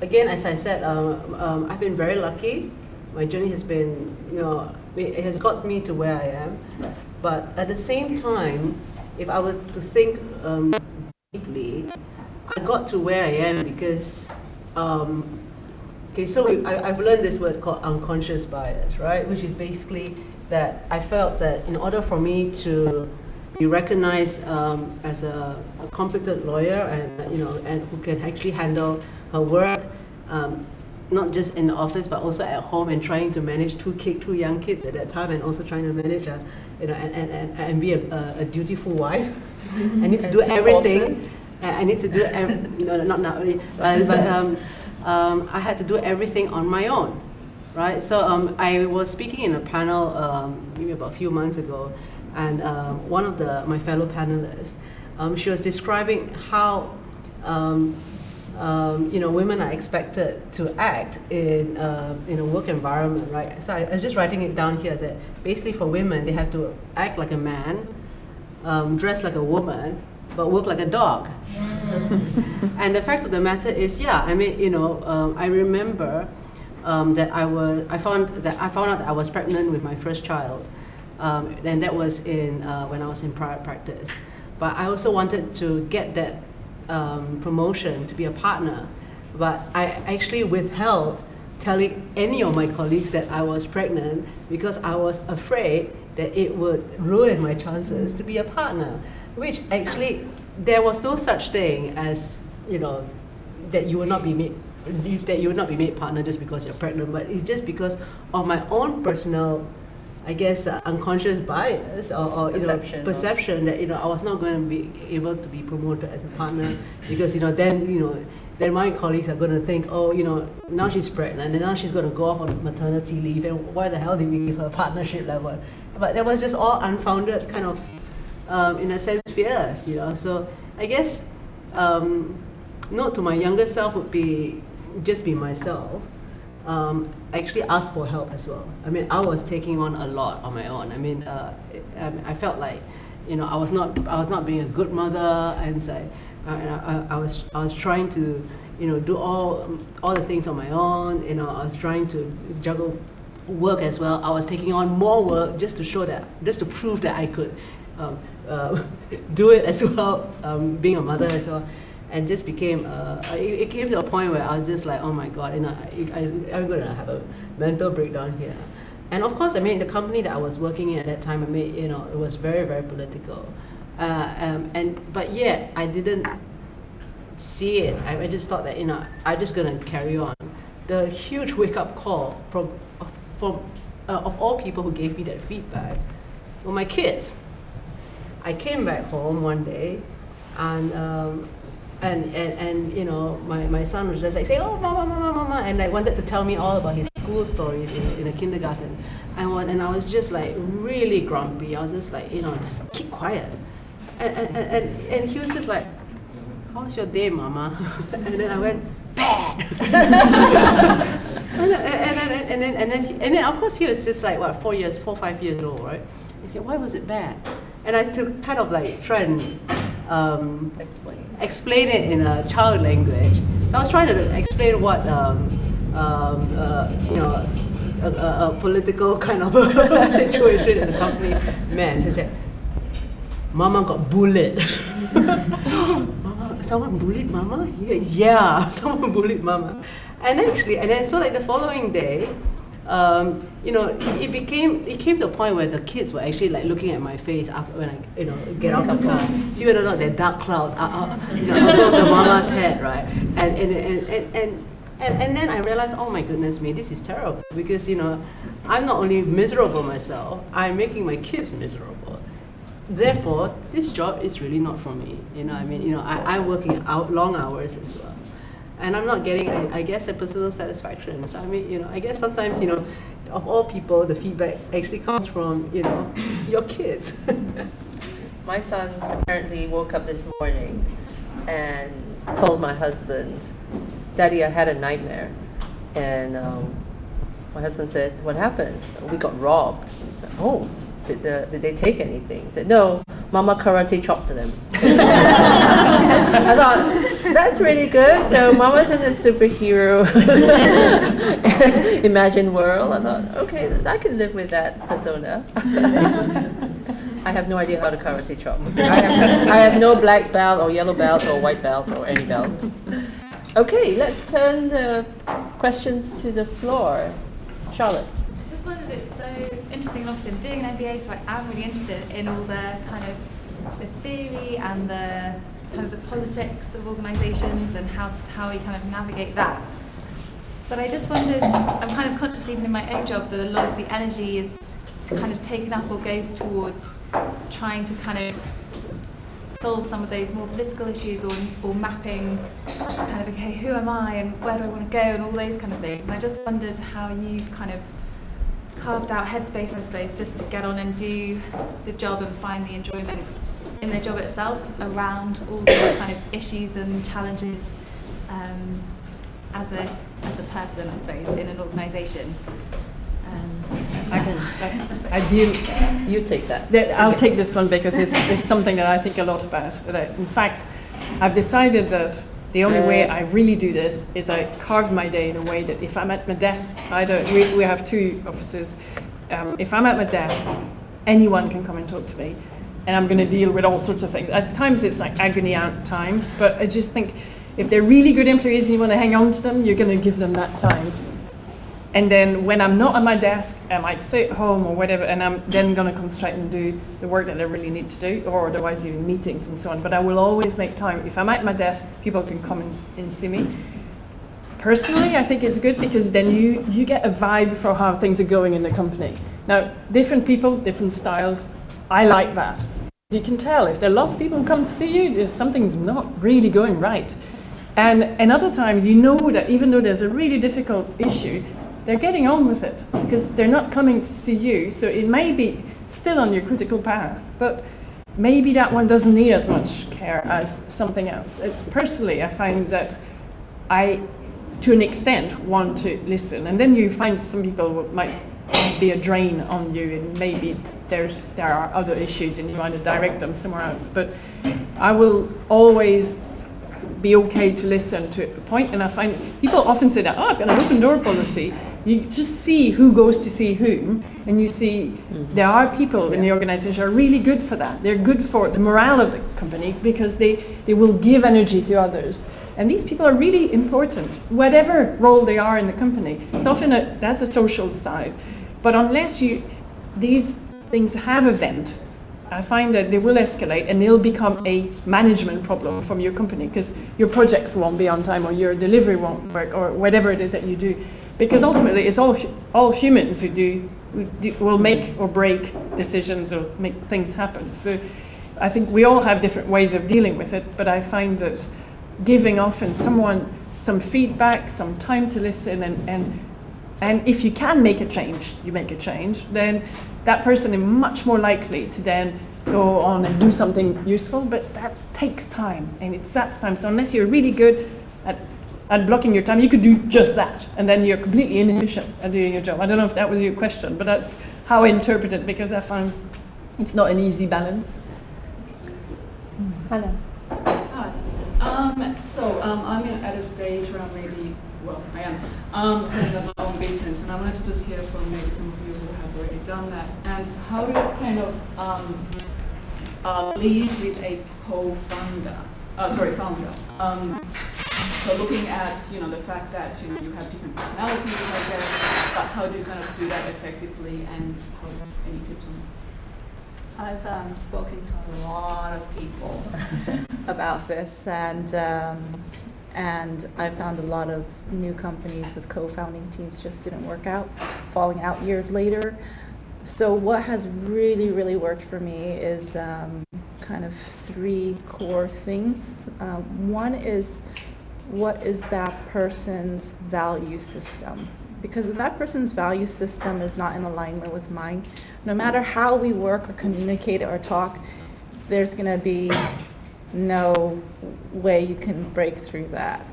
again, as I said, I've been very lucky. My journey has been, it has got me to where I am. But at the same time, if I were to think deeply, I got to where I am because, I've learned this word called unconscious bias, right? Which is basically that I felt that in order for me to be recognized as a competent lawyer and who can actually handle her work, not just in the office but also at home, and trying to manage two young kids at that time, and also trying to manage and be a dutiful wife. I need to do everything. I need to do not really, but I had to do everything on my own, right? So I was speaking in a panel maybe about a few months ago, and one of my fellow panelists, she was describing how women are expected to act in a work environment, right? So I was just writing it down here that basically for women they have to act like a man, dress like a woman, but work like a dog. And the fact of the matter is, I remember that I found out that I was pregnant with my first child, and that was when I was in private practice. But I also wanted to get that promotion to be a partner, but I actually withheld telling any of my colleagues that I was pregnant because I was afraid that it would ruin my chances to be a partner. Which actually, there was no such thing as that you will not be made partner just because you're pregnant, but it's just because of my own personal, I guess, unconscious bias or perception that I was not going to be able to be promoted as a partner because then my colleagues are going to think, now she's pregnant and now she's going to go off on maternity leave, and why the hell did we give her a partnership level? But that was just all unfounded kind of, in a sense, fears. So I guess note to my younger self would be just be myself. Actually ask for help as well. I was taking on a lot on my own. I felt like I was not being a good mother, and so I was trying to do all the things on my own. I was trying to juggle work as well. I was taking on more work just to prove that I could do it as well, being a mother as well. And just became, it came to a point where I was just like, oh my God, I'm going to have a mental breakdown here. And of course, the company that I was working in at that time, it was very, very political. But yet, I didn't see it. I just thought that, I'm just going to carry on. The huge wake-up call from of all people who gave me that feedback were my kids. I came back home one day, and my son was just like saying, oh, mama, and wanted to tell me all about his school stories in a kindergarten. And I was just like really grumpy. I was just like, just keep quiet. And he was just like, how's your day, mama? And then I went, bad. and then of course he was just like 4 or 5 years old, right? He said, why was it bad? And I had to kind of like try and explain it in a child language. So I was trying to explain what a political kind of situation in the company meant. He said, Mama got bullied. Mama, someone bullied Mama? Yeah, someone bullied Mama. And then so like the following day, it came to a point where the kids were actually like looking at my face after when I get out of the car, see whether or not there are dark clouds above the mama's head, right? And then I realized, oh my goodness me, this is terrible because I'm not only miserable myself, I'm making my kids miserable. Therefore, this job is really not for me. I'm working out long hours as well. And I'm not getting, I guess, a personal satisfaction. So I guess sometimes, of all people, the feedback actually comes from, your kids. My son apparently woke up this morning and told my husband, "Daddy, I had a nightmare." And my husband said, "What happened?" "We got robbed." I said, "Oh, did they take anything?" He said, "No, Mama karate chopped them." I thought, that's really good. So Mama's in a superhero imagined world. I thought, okay, I can live with that persona. I have no idea how to karate chop. I have no black belt or yellow belt or white belt or any belt. Okay, let's turn the questions to the floor. Charlotte. I just wondered, it's so interesting, and obviously I'm doing an MBA, so I am really interested in all the kind of the theory and the kind of the politics of organisations and how we kind of navigate that. But I just wondered, I'm kind of conscious even in my own job that a lot of the energy is kind of taken up or goes towards trying to kind of solve some of those more political issues or mapping kind of, okay, who am I and where do I want to go and all those kind of things. And I just wondered how you've kind of carved out headspace, I suppose, just to get on and do the job and find the enjoyment in the job itself around all those kind of issues and challenges as a person, I suppose, in an organisation. You take that. I'll take this one because it's something that I think a lot about. In fact, I've decided that the only way I really do this is I carve my day in a way that if I'm at my desk, we have 2 offices. If I'm at my desk, anyone can come and talk to me, and I'm going to deal with all sorts of things. At times it's like agony aunt time, but I just think if they're really good employees and you want to hang on to them, you're going to give them that time. And then when I'm not at my desk, I might stay at home or whatever, and I'm then going to concentrate and do the work that I really need to do, or otherwise doing meetings and so on. But I will always make time. If I'm at my desk, people can come and see me. Personally, I think it's good because then you get a vibe for how things are going in the company. Now, different people, different styles. I like that. You can tell if there are lots of people who come to see you, something's not really going right. And other times, you know that even though there's a really difficult issue, they're getting on with it because they're not coming to see you. So it may be still on your critical path, but maybe that one doesn't need as much care as something else. Personally, I find that I, to an extent, want to listen. And then you find some people who might be a drain on you, and maybe there are other issues and you want to direct them somewhere else. But I will always be okay to listen to a point, and I find people often say that, I've got an open door policy. You just see who goes to see whom, and you see there are people in the organization who are really good for that. They're good for the morale of the company because they will give energy to others. And these people are really important, whatever role they are in the company. It's often that's a social side. But unless these things have a vent, I find that they will escalate and they'll become a management problem from your company because your projects won't be on time or your delivery won't work or whatever it is that you do. Because ultimately it's all humans who will make or break decisions or make things happen. So I think we all have different ways of dealing with it, but I find that giving often someone some feedback, some time to listen, and if you can make a change, you make a change, then that person is much more likely to then go on and do something useful, but that takes time and it saps time. So unless you're really good at blocking your time, you could do just that, and then you're completely inefficient at doing your job. I don't know if that was your question, but that's how I interpret it because I find it's not an easy balance. Hello. Hi. I'm at a stage where I am setting up my own business, and I wanted to just hear from maybe some of you who have already done that, and how do you kind of lead with a co-founder founder. So looking at, the fact that, you have different personalities, I guess, but how do you kind of do that effectively, and any tips on that? I've spoken to a lot of people about this, and I found a lot of new companies with co-founding teams just didn't work out, falling out years later. So what has really, really worked for me is kind of three core things. One is, what is that person's value system? Because if that person's value system is not in alignment with mine, no matter how we work or communicate or talk, there's going to be no way you can break through that.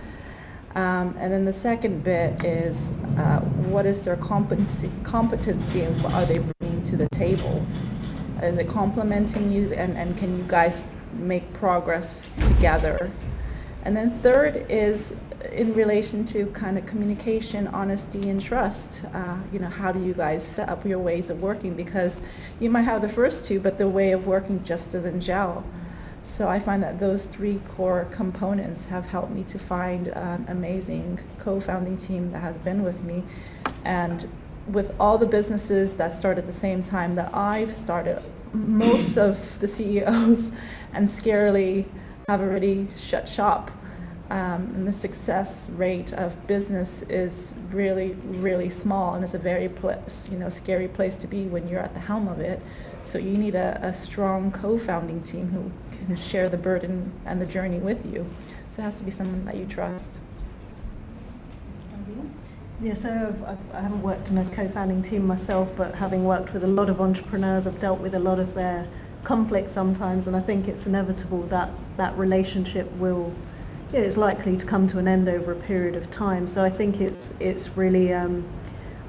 And then the second bit is, what is their competency and what are they bringing to the table? Is it complementing you, and can you guys make progress together? And then third is in relation to kind of communication, honesty, and trust. How do you guys set up your ways of working? Because you might have the first two, but the way of working just doesn't gel. So I find that those three core components have helped me to find an amazing co-founding team that has been with me. And with all the businesses that started at the same time that I've started, most of the CEOs and scarily have already shut shop. And the success rate of business is really, really small, and it's a very scary place to be when you're at the helm of it. So you need a strong co-founding team who can share the burden and the journey with you. So it has to be someone that you trust. Yeah, so I haven't worked in a co-founding team myself, but having worked with a lot of entrepreneurs, I've dealt with a lot of their conflict sometimes, and I think it's inevitable that that relationship it's likely to come to an end over a period of time. So I think it's really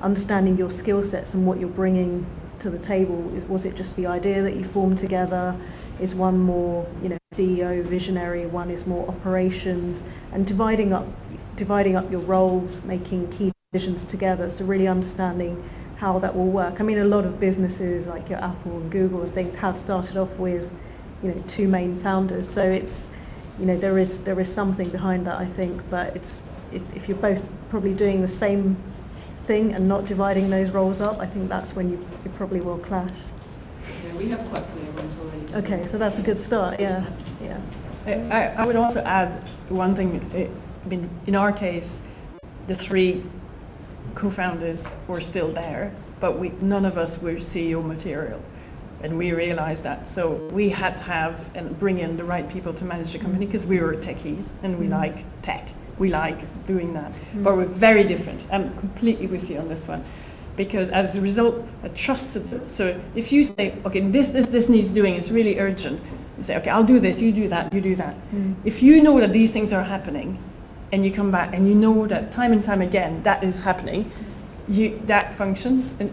understanding your skill sets and what you're bringing to the table. Was it just the idea that you formed together? Is one more CEO visionary, one is more operations, and dividing up your roles, making key decisions together. So really understanding how that will work. I mean, a lot of businesses like your Apple and Google and things have started off with two main founders. So it's there is something behind that, I think, but if you're both probably doing the same thing and not dividing those roles up, I think that's when you probably will clash. Yeah, we have quite clear ones already. Okay, so that's a good start. Yeah. I would also add one thing. In our case, the three co-founders were still there, but none of us were CEO material. And we realized that. So we had to have and bring in the right people to manage the company, because we were techies and we like tech. We like doing that. But we're very different. I'm completely with you on this one. Because as a result, I trusted them. So if you say, okay, this needs doing, it's really urgent. You say, okay, I'll do this, you do that, you do that. If you know that these things are happening, and you come back and you know that time and time again that is happening, that functions. And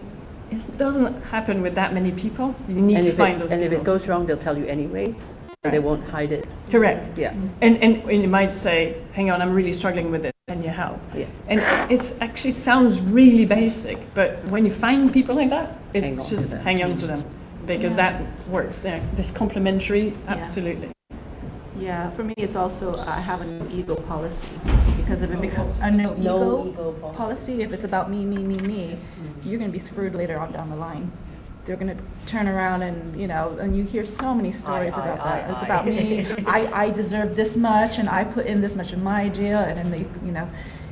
it doesn't happen with that many people. You need to find those people. And if it goes wrong, they'll tell you anyways. And they won't hide it. Correct. Yeah. And you might say, hang on, I'm really struggling with it. Can you help? Yeah. And it actually sounds really basic, but when you find people like that, it's just hang on to them, because that works. Yeah. This complementary, absolutely. Yeah, for me it's also I have a no ego policy, because if it becomes a no ego policy, if it's about me, you're going to be screwed later on down the line. They're going to turn around and you hear so many stories about that. It's about me. I deserve this much, and I put in this much in my idea, and then they,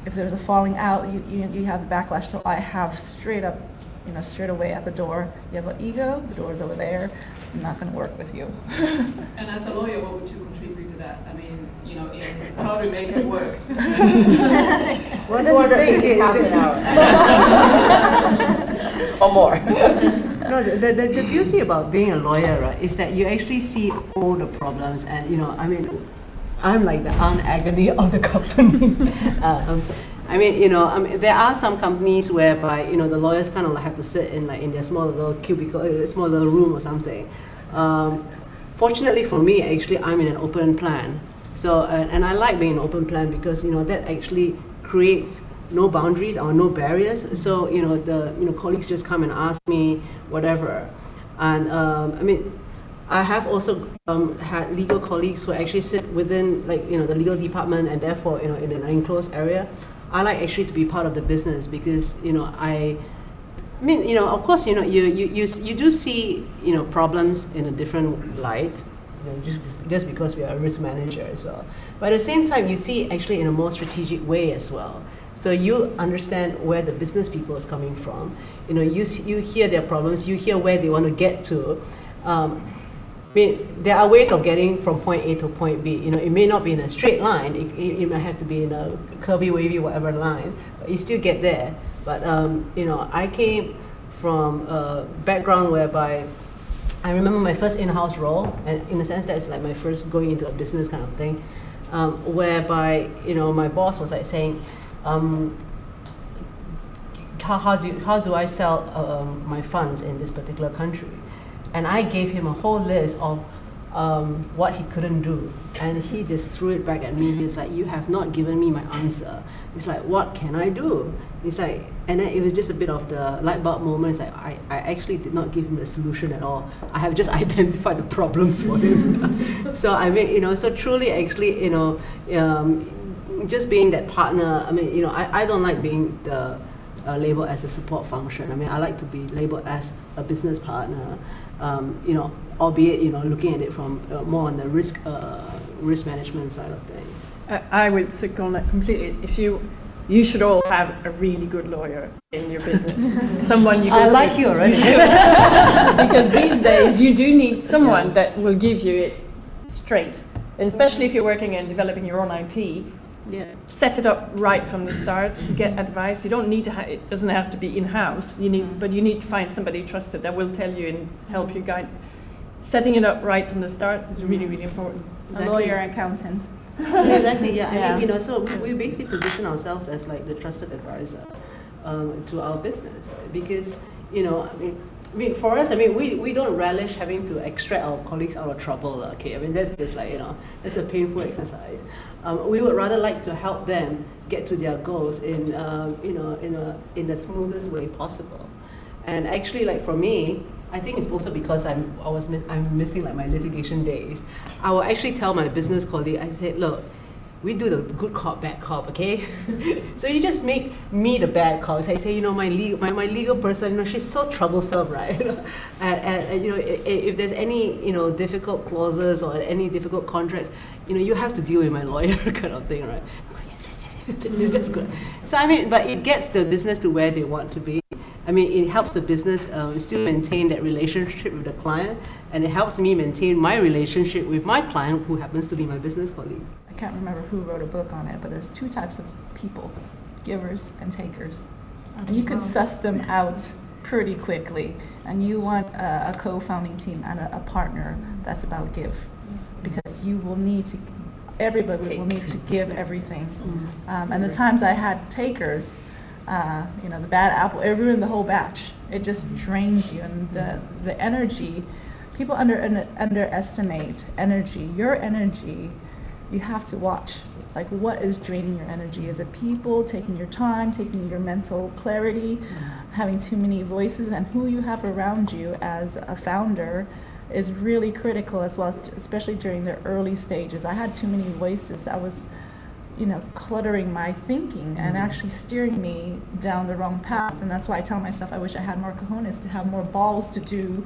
if there's a falling out, you have a backlash. So I have straight away at the door. You have an ego, the door's over there. I'm not going to work with you. And as a lawyer, what would you contribute to that? I mean, in how to make it work? Well, that's the thing. Half an hour. Or more. No, the beauty about being a lawyer, right, is that you actually see all the problems, and I'm like the agony of the company. There are some companies whereby the lawyers kind of have to sit in their small little cubicle, small little room or something. Fortunately for me, actually, I'm in an open plan. So and I like being an open plan because that actually creates no boundaries or no barriers. So the colleagues just come and ask me whatever, and I have also had legal colleagues who actually sit within, like, the legal department, and therefore, in an enclosed area. I like actually to be part of the business because, I mean, of course, you do see, problems in a different light, just because we are a risk manager as well. But at the same time, you see actually in a more strategic way as well. So you understand where the business people is coming from. You hear their problems, you hear where they want to get to. I mean, there are ways of getting from point A to point B. It may not be in a straight line. It might have to be in a curvy, wavy, whatever line, but you still get there. But I came from a background whereby I remember my first in-house role, and in a sense that's like my first going into a business kind of thing, whereby my boss was like saying, how do I sell my funds in this particular country? And I gave him a whole list of what he couldn't do, and he just threw it back at me. He was like, "You have not given me my answer." It's like, "What can I do?" It's like, and then it was just a bit of the light bulb moment. It's like, I actually did not give him a solution at all. I have just identified the problems for him. So I mean, so truly, actually, just being that partner. I mean, I don't like being the labeled as a support function. I mean, I like to be labeled as a business partner. Albeit looking at it from more on the risk management side of things. I would second that completely. You should all have a really good lawyer in your business. Someone you go I like you already. You should. Because these days you do need someone that will give you it straight. And especially if you're working and developing your own IP, set it up right from the start, get advice. You don't need to it doesn't have to be in-house. But you need to find somebody trusted that will tell you and help you guide. Setting it up right from the start is really, really important. A lawyer, accountant. Exactly, yeah. I mean, so we basically position ourselves as like the trusted advisor to our business because, I mean, for us, I mean, we don't relish having to extract our colleagues out of trouble. Okay, I mean, that's just like, it's a painful exercise. We would rather like to help them get to their goals in the smoothest way possible. And actually, like for me, I think it's also because I'm missing like my litigation days. I will actually tell my business colleague, I said, look, we do the good cop, bad cop, okay? So you just make me the bad cop. So I say, my legal person, she's so troublesome, right? and if there's any difficult clauses or any difficult contracts, you have to deal with my lawyer kind of thing, right? Yes. That's good. So I mean, but it gets the business to where they want to be. I mean, it helps the business still maintain that relationship with the client, and it helps me maintain my relationship with my client, who happens to be my business colleague. I can't remember who wrote a book on it, but there's two types of people, givers and takers. And you can suss them out pretty quickly. And you want a co-founding team and a partner that's about give, because you will need to, everybody will need to give everything. And the times I had takers, the bad apple, everyone, the whole batch, it just drains you. And the energy, people underestimate energy. Your energy, you have to watch. Like, what is draining your energy? Is it people, taking your time, taking your mental clarity, having too many voices? And who you have around you as a founder is really critical as well, especially during the early stages. I had too many voices that was cluttering my thinking and actually steering me down the wrong path. And that's why I tell myself I wish I had more cojones to have more balls to do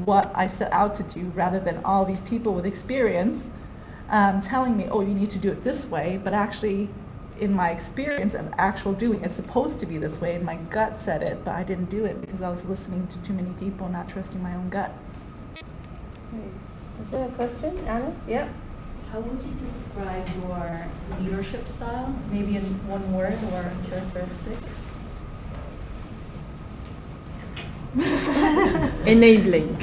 what I set out to do, rather than all these people with experience telling me, oh, you need to do it this way. But actually, in my experience of actual doing, it's supposed to be this way, and my gut said it, but I didn't do it because I was listening to too many people, not trusting my own gut. Is there a question, Anna? Yep. How would you describe your leadership style? Maybe in one word or characteristic? Enabling,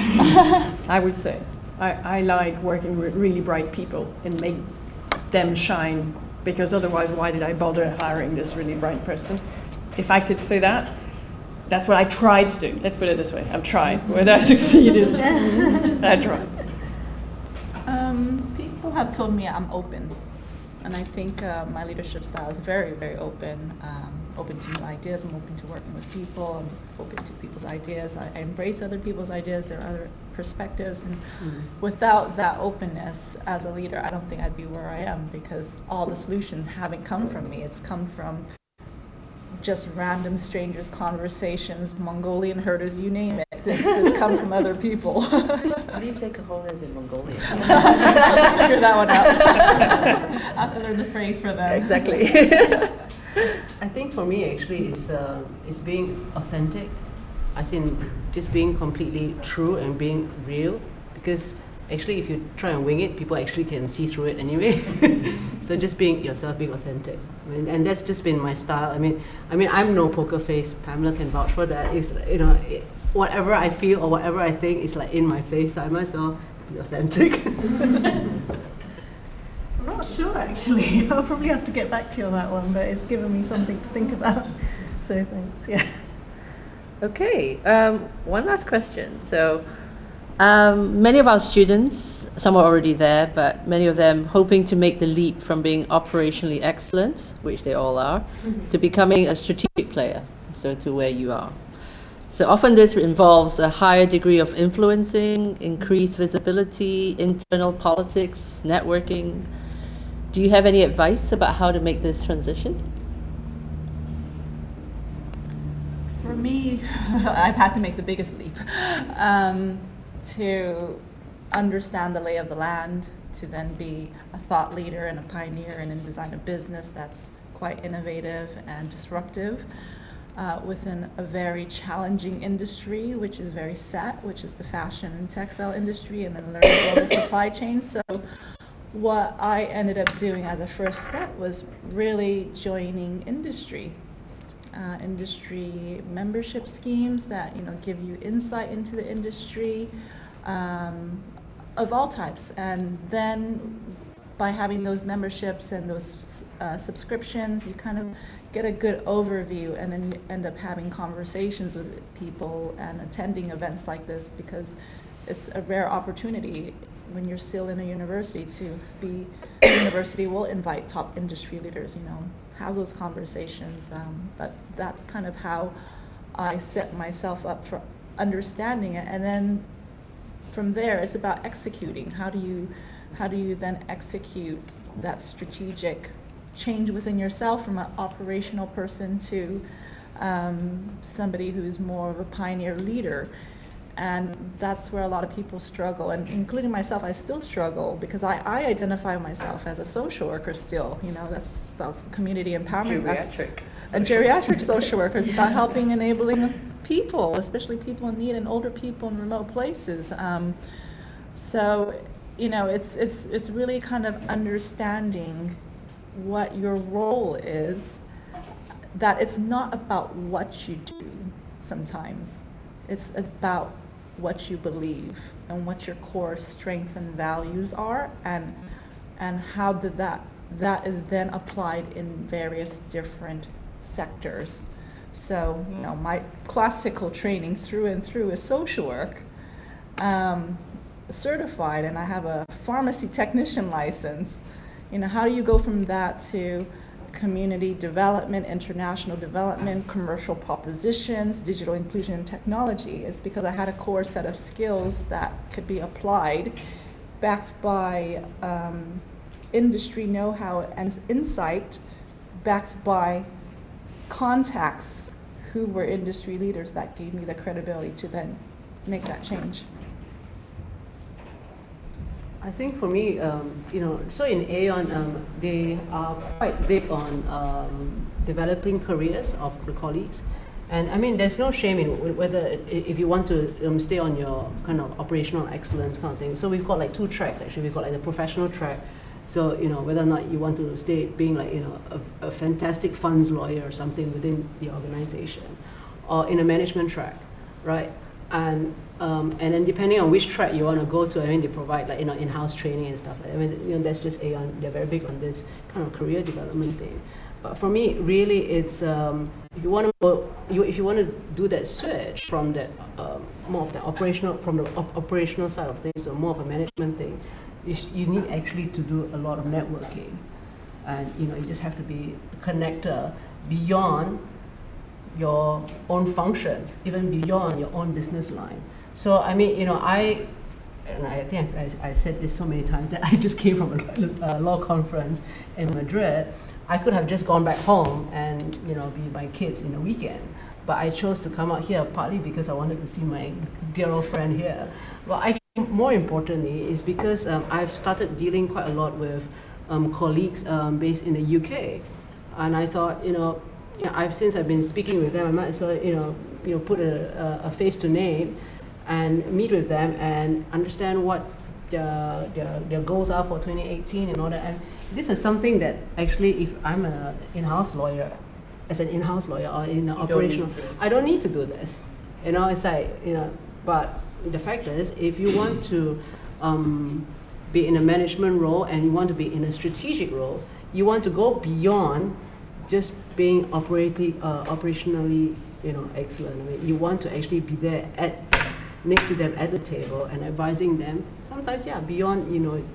I would say. I like working with really bright people and make them shine, because otherwise why did I bother hiring this really bright person? If I could say that, that's what I tried to do. Let's put it this way, I've tried. Whether I succeed is, I tried. People have told me I'm open, and I think my leadership style is very, very open. open to new ideas. I'm open to working with people. I'm open to people's ideas. I embrace other people's ideas, their other perspectives. And without that openness as a leader, I don't think I'd be where I am, because all the solutions haven't come from me. It's come from just random strangers' conversations, Mongolian herders, you name it. It's come from other people. How do you say cojones in Mongolian? I have to figure that one out. I have to learn the phrase for them. Exactly. I think for me actually it's being authentic. I think just being completely true and being real, because actually if you try and wing it, people actually can see through it anyway. So just being yourself, being authentic. I mean, and that's just been my style. I mean I'm no poker face. Pamela can vouch for that. It's, you know, whatever I feel or whatever I think is like in my face, so I might as well be authentic. I'm not sure actually. I'll probably have to get back to you on that one, but it's given me something to think about. So thanks. Yeah. Okay, one last question. So many of our students, some are already there, but many of them hoping to make the leap from being operationally excellent, which they all are, to becoming a strategic player, so to where you are. So often this involves a higher degree of influencing, increased visibility, internal politics, networking. Do you have any advice about how to make this transition? For me, I've had to make the biggest leap to understand the lay of the land, to then be a thought leader and a pioneer and then design a business that's quite innovative and disruptive within a very challenging industry, which is very set, which is the fashion and textile industry, and then learning global supply chains. So what I ended up doing as a first step was really joining industry membership schemes that give you insight into the industry of all types, and then by having those memberships and those subscriptions, you kind of get a good overview, and then you end up having conversations with people and attending events like this, because it's a rare opportunity when you're still in a university to be. The university will invite top industry leaders, have those conversations, but that's kind of how I set myself up for understanding it. And then from there, it's about executing. How do you then execute that strategic change within yourself from an operational person to somebody who's more of a pioneer leader? And that's where a lot of people struggle, and including myself, I still struggle, because I identify myself as a social worker still. That's about community empowerment. Geriatric social worker is about helping, enabling people, especially people in need and older people in remote places. So, it's really kind of understanding what your role is, that it's not about what you do sometimes. It's about what you believe and what your core strengths and values are, and how that is then applied in various different sectors. So, my classical training through and through is social work, certified, and I have a pharmacy technician license. How do you go from that to community development, international development, commercial propositions, digital inclusion and technology? It's because I had a core set of skills that could be applied, backed by industry know-how and insight, backed by contacts who were industry leaders that gave me the credibility to then make that change. I think for me, so in Aon, they are quite big on developing careers of the colleagues. And I mean, there's no shame in whether, if you want to stay on your kind of operational excellence kind of thing. So we've got like 2 tracks actually. We've got like the professional track. So, whether or not you want to stay being like, a fantastic funds lawyer or something within the organization, or in a management track, right? And then depending on which track you want to go to, I mean, they provide like in-house training and stuff like that. I mean, that's just Aon. They're very big on this kind of career development thing. But for me, really, it's if you want to do that switch from that more of the operational side of things, or more of a management thing, you need actually to do a lot of networking. and you just have to be a connector beyond your own function, even beyond your own business line. So I mean, I think I said this so many times that I just came from a law conference in Madrid. I could have just gone back home and be with my kids in the weekend, but I chose to come out here partly because I wanted to see my dear old friend here. Well, more importantly is because I've started dealing quite a lot with colleagues based in the UK, and I thought since I've been speaking with them, I might as well put a face to name and meet with them and understand what their goals are for 2018 and all that. And this is something that actually, if I'm an in-house lawyer, or in operational, I don't need to do this. It's like, but the fact is, if you want to be in a management role and you want to be in a strategic role, you want to go beyond just being operationally, excellent. I mean, you want to actually be there next to them at the table and advising them. Sometimes, beyond,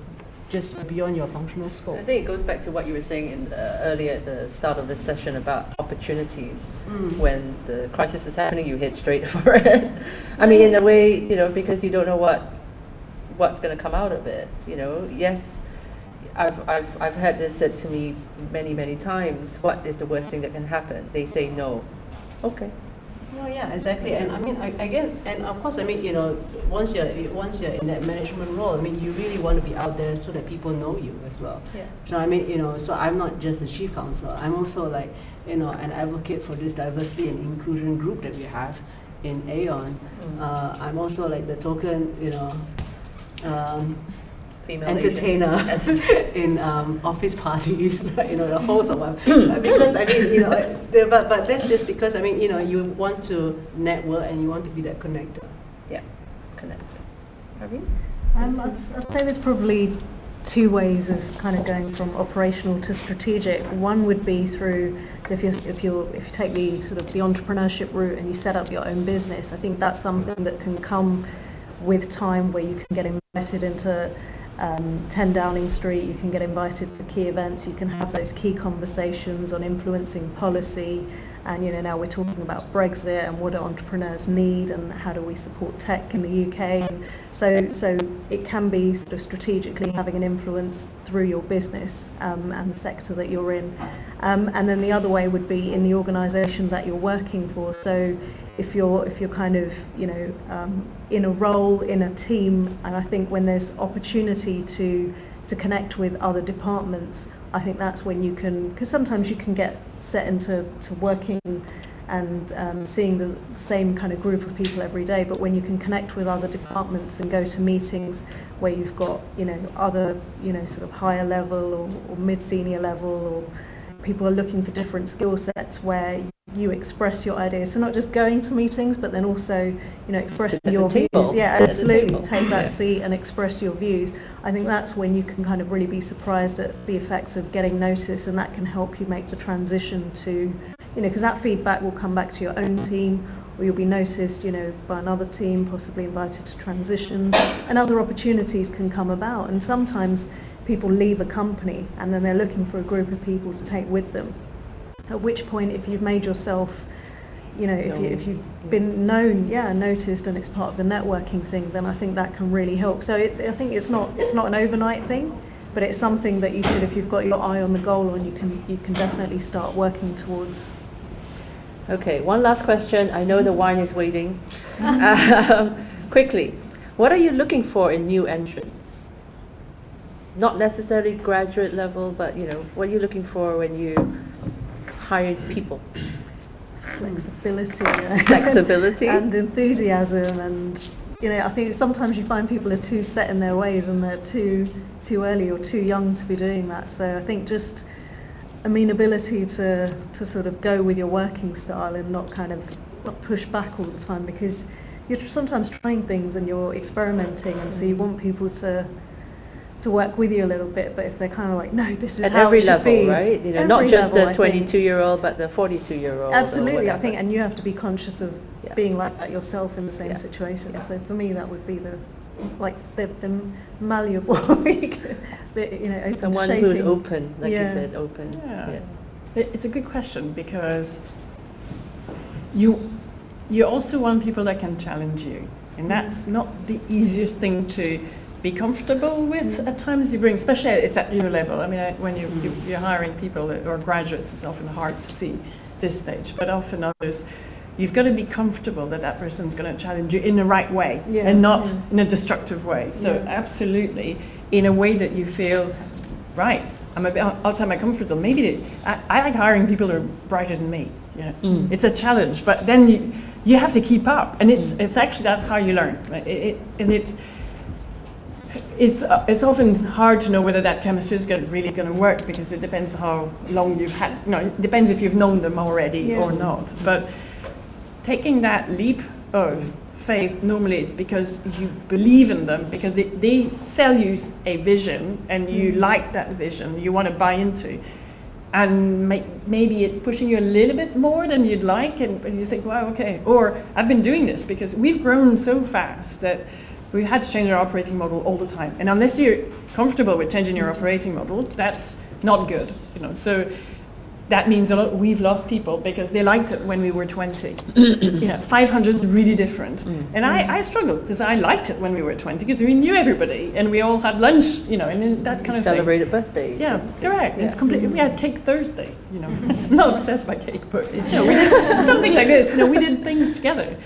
just beyond your functional scope. I think it goes back to what you were saying earlier at the start of this session about opportunities. When the crisis is happening, you head straight for it. I mean, in a way, because you don't know what's going to come out of it. Yes, I've had this said to me many times. What is the worst thing that can happen? They say no. Okay. Oh yeah, exactly. And I mean, again, and of course, I mean, once you're in that management role, I mean, you really want to be out there so that people know you as well. Yeah. So I mean, so I'm not just the chief counsel. I'm also like, an advocate for this diversity and inclusion group that we have in Aon. I'm also like the token, Female entertainer in office parties, the host of one. Because I mean, but that's just because I mean, you want to network and you want to be that connector. Yeah, connector. Irene? I'd say there's probably two ways of kind of going from operational to strategic. One would be through if you take the sort of the entrepreneurship route and you set up your own business. I think that's something that can come with time, where you can get embedded into 10 Downing Street, you can get invited to key events, you can have those key conversations on influencing policy, and now we're talking about Brexit and what do entrepreneurs need and how do we support tech in the UK. And so it can be sort of strategically having an influence through your business and the sector that you're in. And then the other way would be in the organisation that you're working for. So if you're kind of in a role in a team, and I think when there's opportunity to connect with other departments, I think that's when you can, because sometimes you can get set into working and seeing the same kind of group of people every day, but when you can connect with other departments and go to meetings where you've got other sort of higher level or mid-senior level, or people are looking for different skill sets where you express your ideas. So not just going to meetings, but then also, expressing your views. Yeah, absolutely. Take that seat and express your views. I think that's when you can kind of really be surprised at the effects of getting noticed, and that can help you make the transition to, because that feedback will come back to your own team, or you'll be noticed, by another team, possibly invited to transition, and other opportunities can come about. And sometimes people leave a company and then they're looking for a group of people to take with them. At which point, if you've made yourself, if you've been known, noticed, and it's part of the networking thing, then I think that can really help. So I think it's not an overnight thing, but it's something that you should, if you've got your eye on the goal, and you can definitely start working towards. Okay, one last question. I know the wine is waiting. Quickly, what are you looking for in new entrants? Not necessarily graduate level, but what are you looking for when you hire people? Flexibility. Flexibility. And enthusiasm, and I think sometimes you find people are too set in their ways and they're too early or too young to be doing that. So I think just amenability to sort of go with your working style and not push back all the time, because you're sometimes trying things and you're experimenting, and so you want people to work with you a little bit, but if they're kind of like, no, this is at how every it should level, be. right? Every Not just level, the 22-year-old, but the 42-year-old. Absolutely, I think, and you have to be conscious of being like that yourself in the same situation. Yeah. So for me, that would be like they're malleable. Open Someone shaping. who's open, like you Yeah. said, open. Yeah. It's a good question because you also want people that can challenge you, and that's not the easiest thing to be comfortable with at times. You bring, especially it's at your level. I mean, when you're hiring people or graduates, it's often hard to see this stage, but often others, you've got to be comfortable that that person's going to challenge you in the right way and not in a destructive way. So absolutely, in a way that you feel, right, I'm a bit outside my comfort zone. Maybe I like hiring people who are brighter than me. Yeah, it's a challenge, but then you have to keep up, and it's actually that's how you learn. Right? It's often hard to know whether that chemistry is really going to work because it depends how long you've had. It depends if you've known them already or not. But taking that leap of faith, normally it's because you believe in them, because they sell you a vision and you like that vision, you want to buy into. And maybe it's pushing you a little bit more than you'd like, and you think, wow, okay. Or I've been doing this because we've grown so fast that we've had to change our operating model all the time. And unless you're comfortable with changing your operating model, that's not good. So that means we've lost people because they liked it when we were 20. 500 is really different. And I struggled because I liked it when we were 20 because we knew everybody and we all had lunch, and that kind of celebrated birthdays. Yeah, correct. Yeah. It's completely. We had Cake Thursday. I'm not obsessed by cake, but we did something like this. We did things together,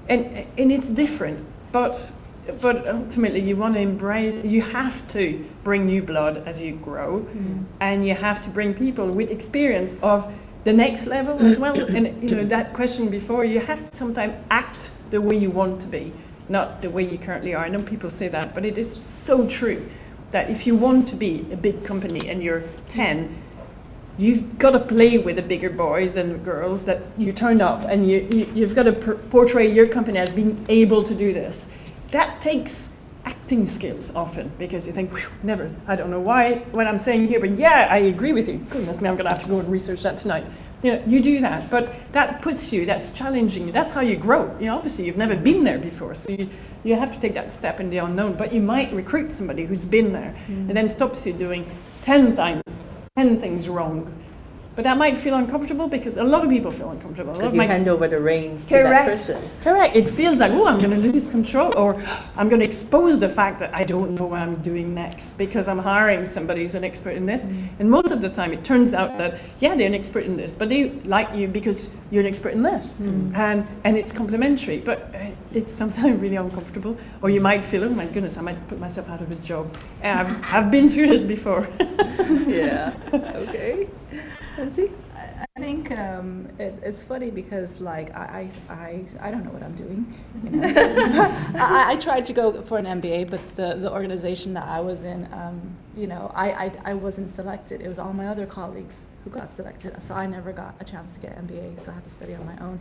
and it's different. But ultimately, you want to embrace. You have to bring new blood as you grow, and you have to bring people with experience of the next level as well. And that question before, you have to sometimes act the way you want to be, not the way you currently are. I know people say that, but it is so true that if you want to be a big company and you're 10, you've got to play with the bigger boys and girls that you turned up, and you've got to portray your company as being able to do this. That takes acting skills often, because you think, never, I don't know what I'm saying here, but yeah, I agree with you. Goodness me, I'm going to have to go and research that tonight. You do that, but that puts you, that's challenging you. That's how you grow. Obviously, you've never been there before, so you have to take that step in the unknown. But you might recruit somebody who's been there, and then stops you doing 10 things wrong. But that might feel uncomfortable because a lot of people feel uncomfortable. Because you hand over the reins to that person. Correct. It feels like, I'm going to lose control, or I'm going to expose the fact that I don't know what I'm doing next because I'm hiring somebody who's an expert in this. And most of the time it turns out that, they're an expert in this, but they like you because you're an expert in this. And it's complementary, but it's sometimes really uncomfortable. Or you might feel, oh my goodness, I might put myself out of a job. And I've been through this before. Yeah, okay. Nancy? I think it's funny because I don't know what I'm doing. I tried to go for an MBA, but the organization that I was in, I wasn't selected. It was all my other colleagues who got selected, so I never got a chance to get an MBA. So I had to study on my own.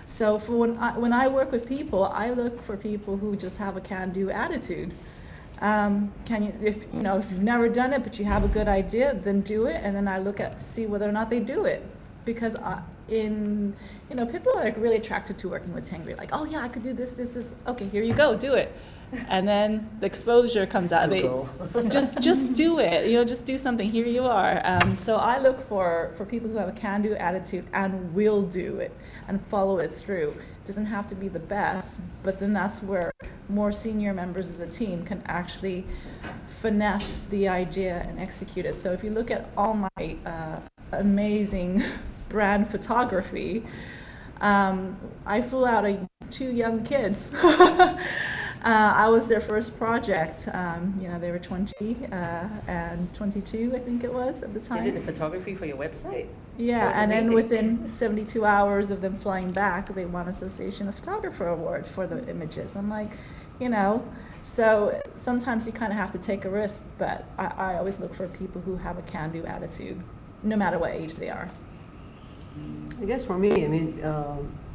So for when I work with people, I look for people who just have a can-do attitude. If you've never done it but you have a good idea, then do it, and then I look to see whether or not they do it, because people are really attracted to working with Tangri, like, oh yeah, I could do this is okay, here you go, do it, and then the exposure comes out. Just do it, just do something, here you are. So I look for people who have a can-do attitude and will do it and follow it through. It doesn't have to be the best, but then that's where more senior members of the team can actually finesse the idea and execute it. So if you look at all my amazing brand photography, I flew out 2 young kids. I was their first project. They were 20 and 22, I think it was at the time. They did the photography for your website? Yeah, and then within 72 hours of them flying back, they won Association of Photographer Award for the images. I'm like, so sometimes you kind of have to take a risk, but I always look for people who have a can-do attitude, no matter what age they are. I guess for me,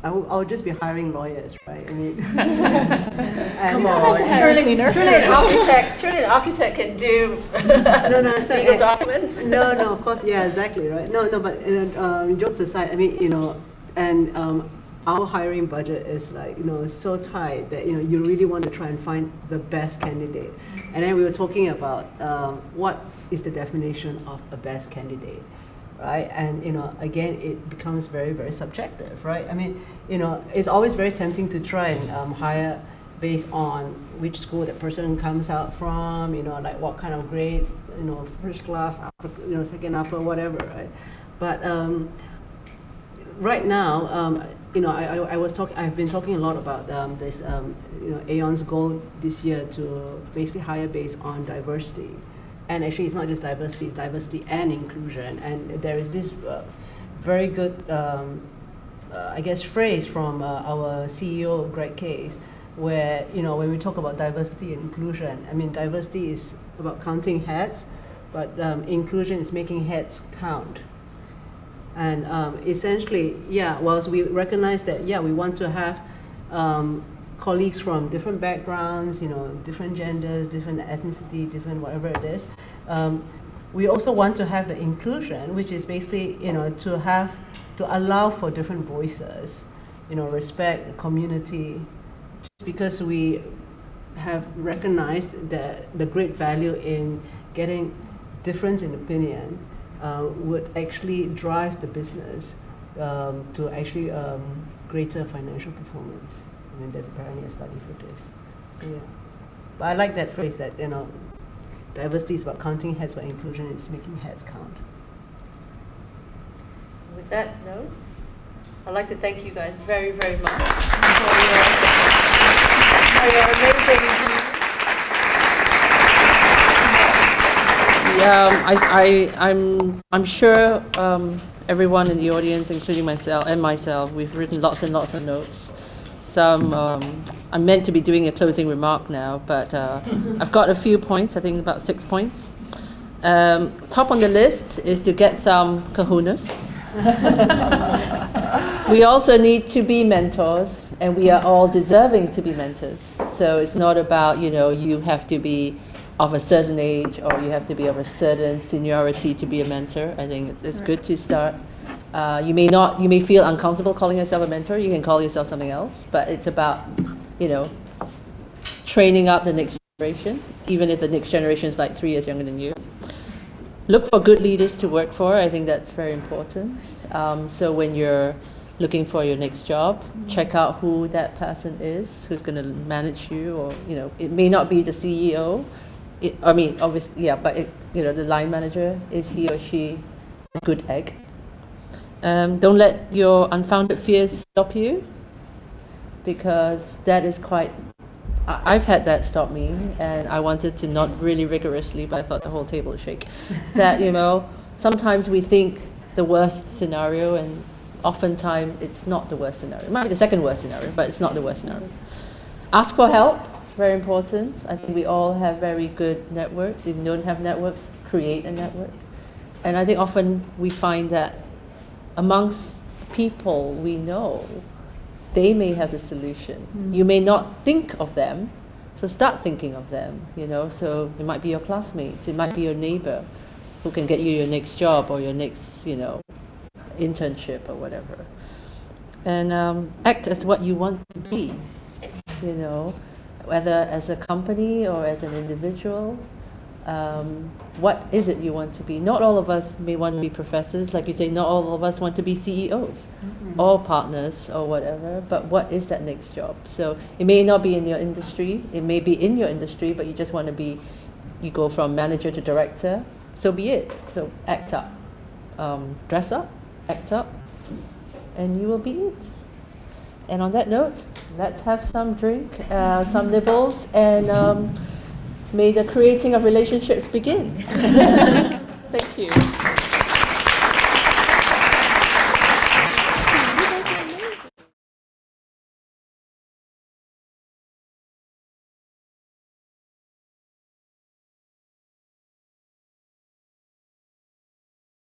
I'll just be hiring lawyers, right? Come on. Surely an architect can do legal documents. No, of course, yeah, exactly, right. No, but jokes aside, our hiring budget is like, so tight that, you really want to try and find the best candidate. And then we were talking about what is the definition of a best candidate, right? And, again, it becomes very, very subjective, right? I mean, it's always very tempting to try and hire based on which school that person comes out from, like what kind of grades, first class, upper, second upper, whatever, right? But right now, I've been talking a lot about this, Aon's goal this year to basically hire based on diversity. And actually, it's not just diversity, it's diversity and inclusion. And there is this very good, phrase from our CEO, Greg Case, where, when we talk about diversity and inclusion, I mean, diversity is about counting heads, but inclusion is making heads count. And essentially, whilst we recognize that, we want to have colleagues from different backgrounds, different genders, different ethnicity, different whatever it is, we also want to have the inclusion, which is basically, to allow for different voices, respect, community, just because we have recognized the great value in getting difference in opinion would actually drive the business to actually greater financial performance. I mean, there's apparently a study for this. So but I like that phrase that diversity is about counting heads, but inclusion is making heads count. With that note, I'd like to thank you guys very, very much for your amazing. I'm sure everyone in the audience, including myself, we've written lots and lots of notes. Some I'm meant to be doing a closing remark now, but I've got a few points. I think about 6 points. Top on the list is to get some kahunas. We also need to be mentors, and we are all deserving to be mentors. So it's not about you have to be of a certain age or you have to be of a certain seniority to be a mentor. I think it's good to start. You may feel uncomfortable calling yourself a mentor. You can call yourself something else, but it's about training up the next generation, even if the next generation is like 3 years younger than you. Look for good leaders to work for. I think that's very important. So when you're looking for your next job, check out who that person is, who's going to manage you, or it may not be the CEO. Obviously, but the line manager, is he or she a good egg? Don't let your unfounded fears stop you, because that is quite. I've had that stop me, and I wanted to not really rigorously, but I thought the whole table would shake. That sometimes we think the worst scenario, and oftentimes it's not the worst scenario. It might be the second worst scenario, but it's not the worst scenario. Ask for help. Very important. I think we all have very good networks. If you don't have networks, create a network. And I think often we find that amongst people we know, they may have the solution. You may not think of them, so start thinking of them, So it might be your classmates, it might be your neighbor who can get you your next job or your next, internship or whatever. And act as what you want to be, whether as a company or as an individual. What is it you want to be? Not all of us may want to be professors, like you say, not all of us want to be CEOs or partners or whatever, but what is that next job? So it may not be in your industry, it may be in your industry, but you just want to you go from manager to director, so be it. So act up, dress up, act up, and you will be it. And on that note, let's have some drink, some nibbles, and may the creating of relationships begin. Thank you.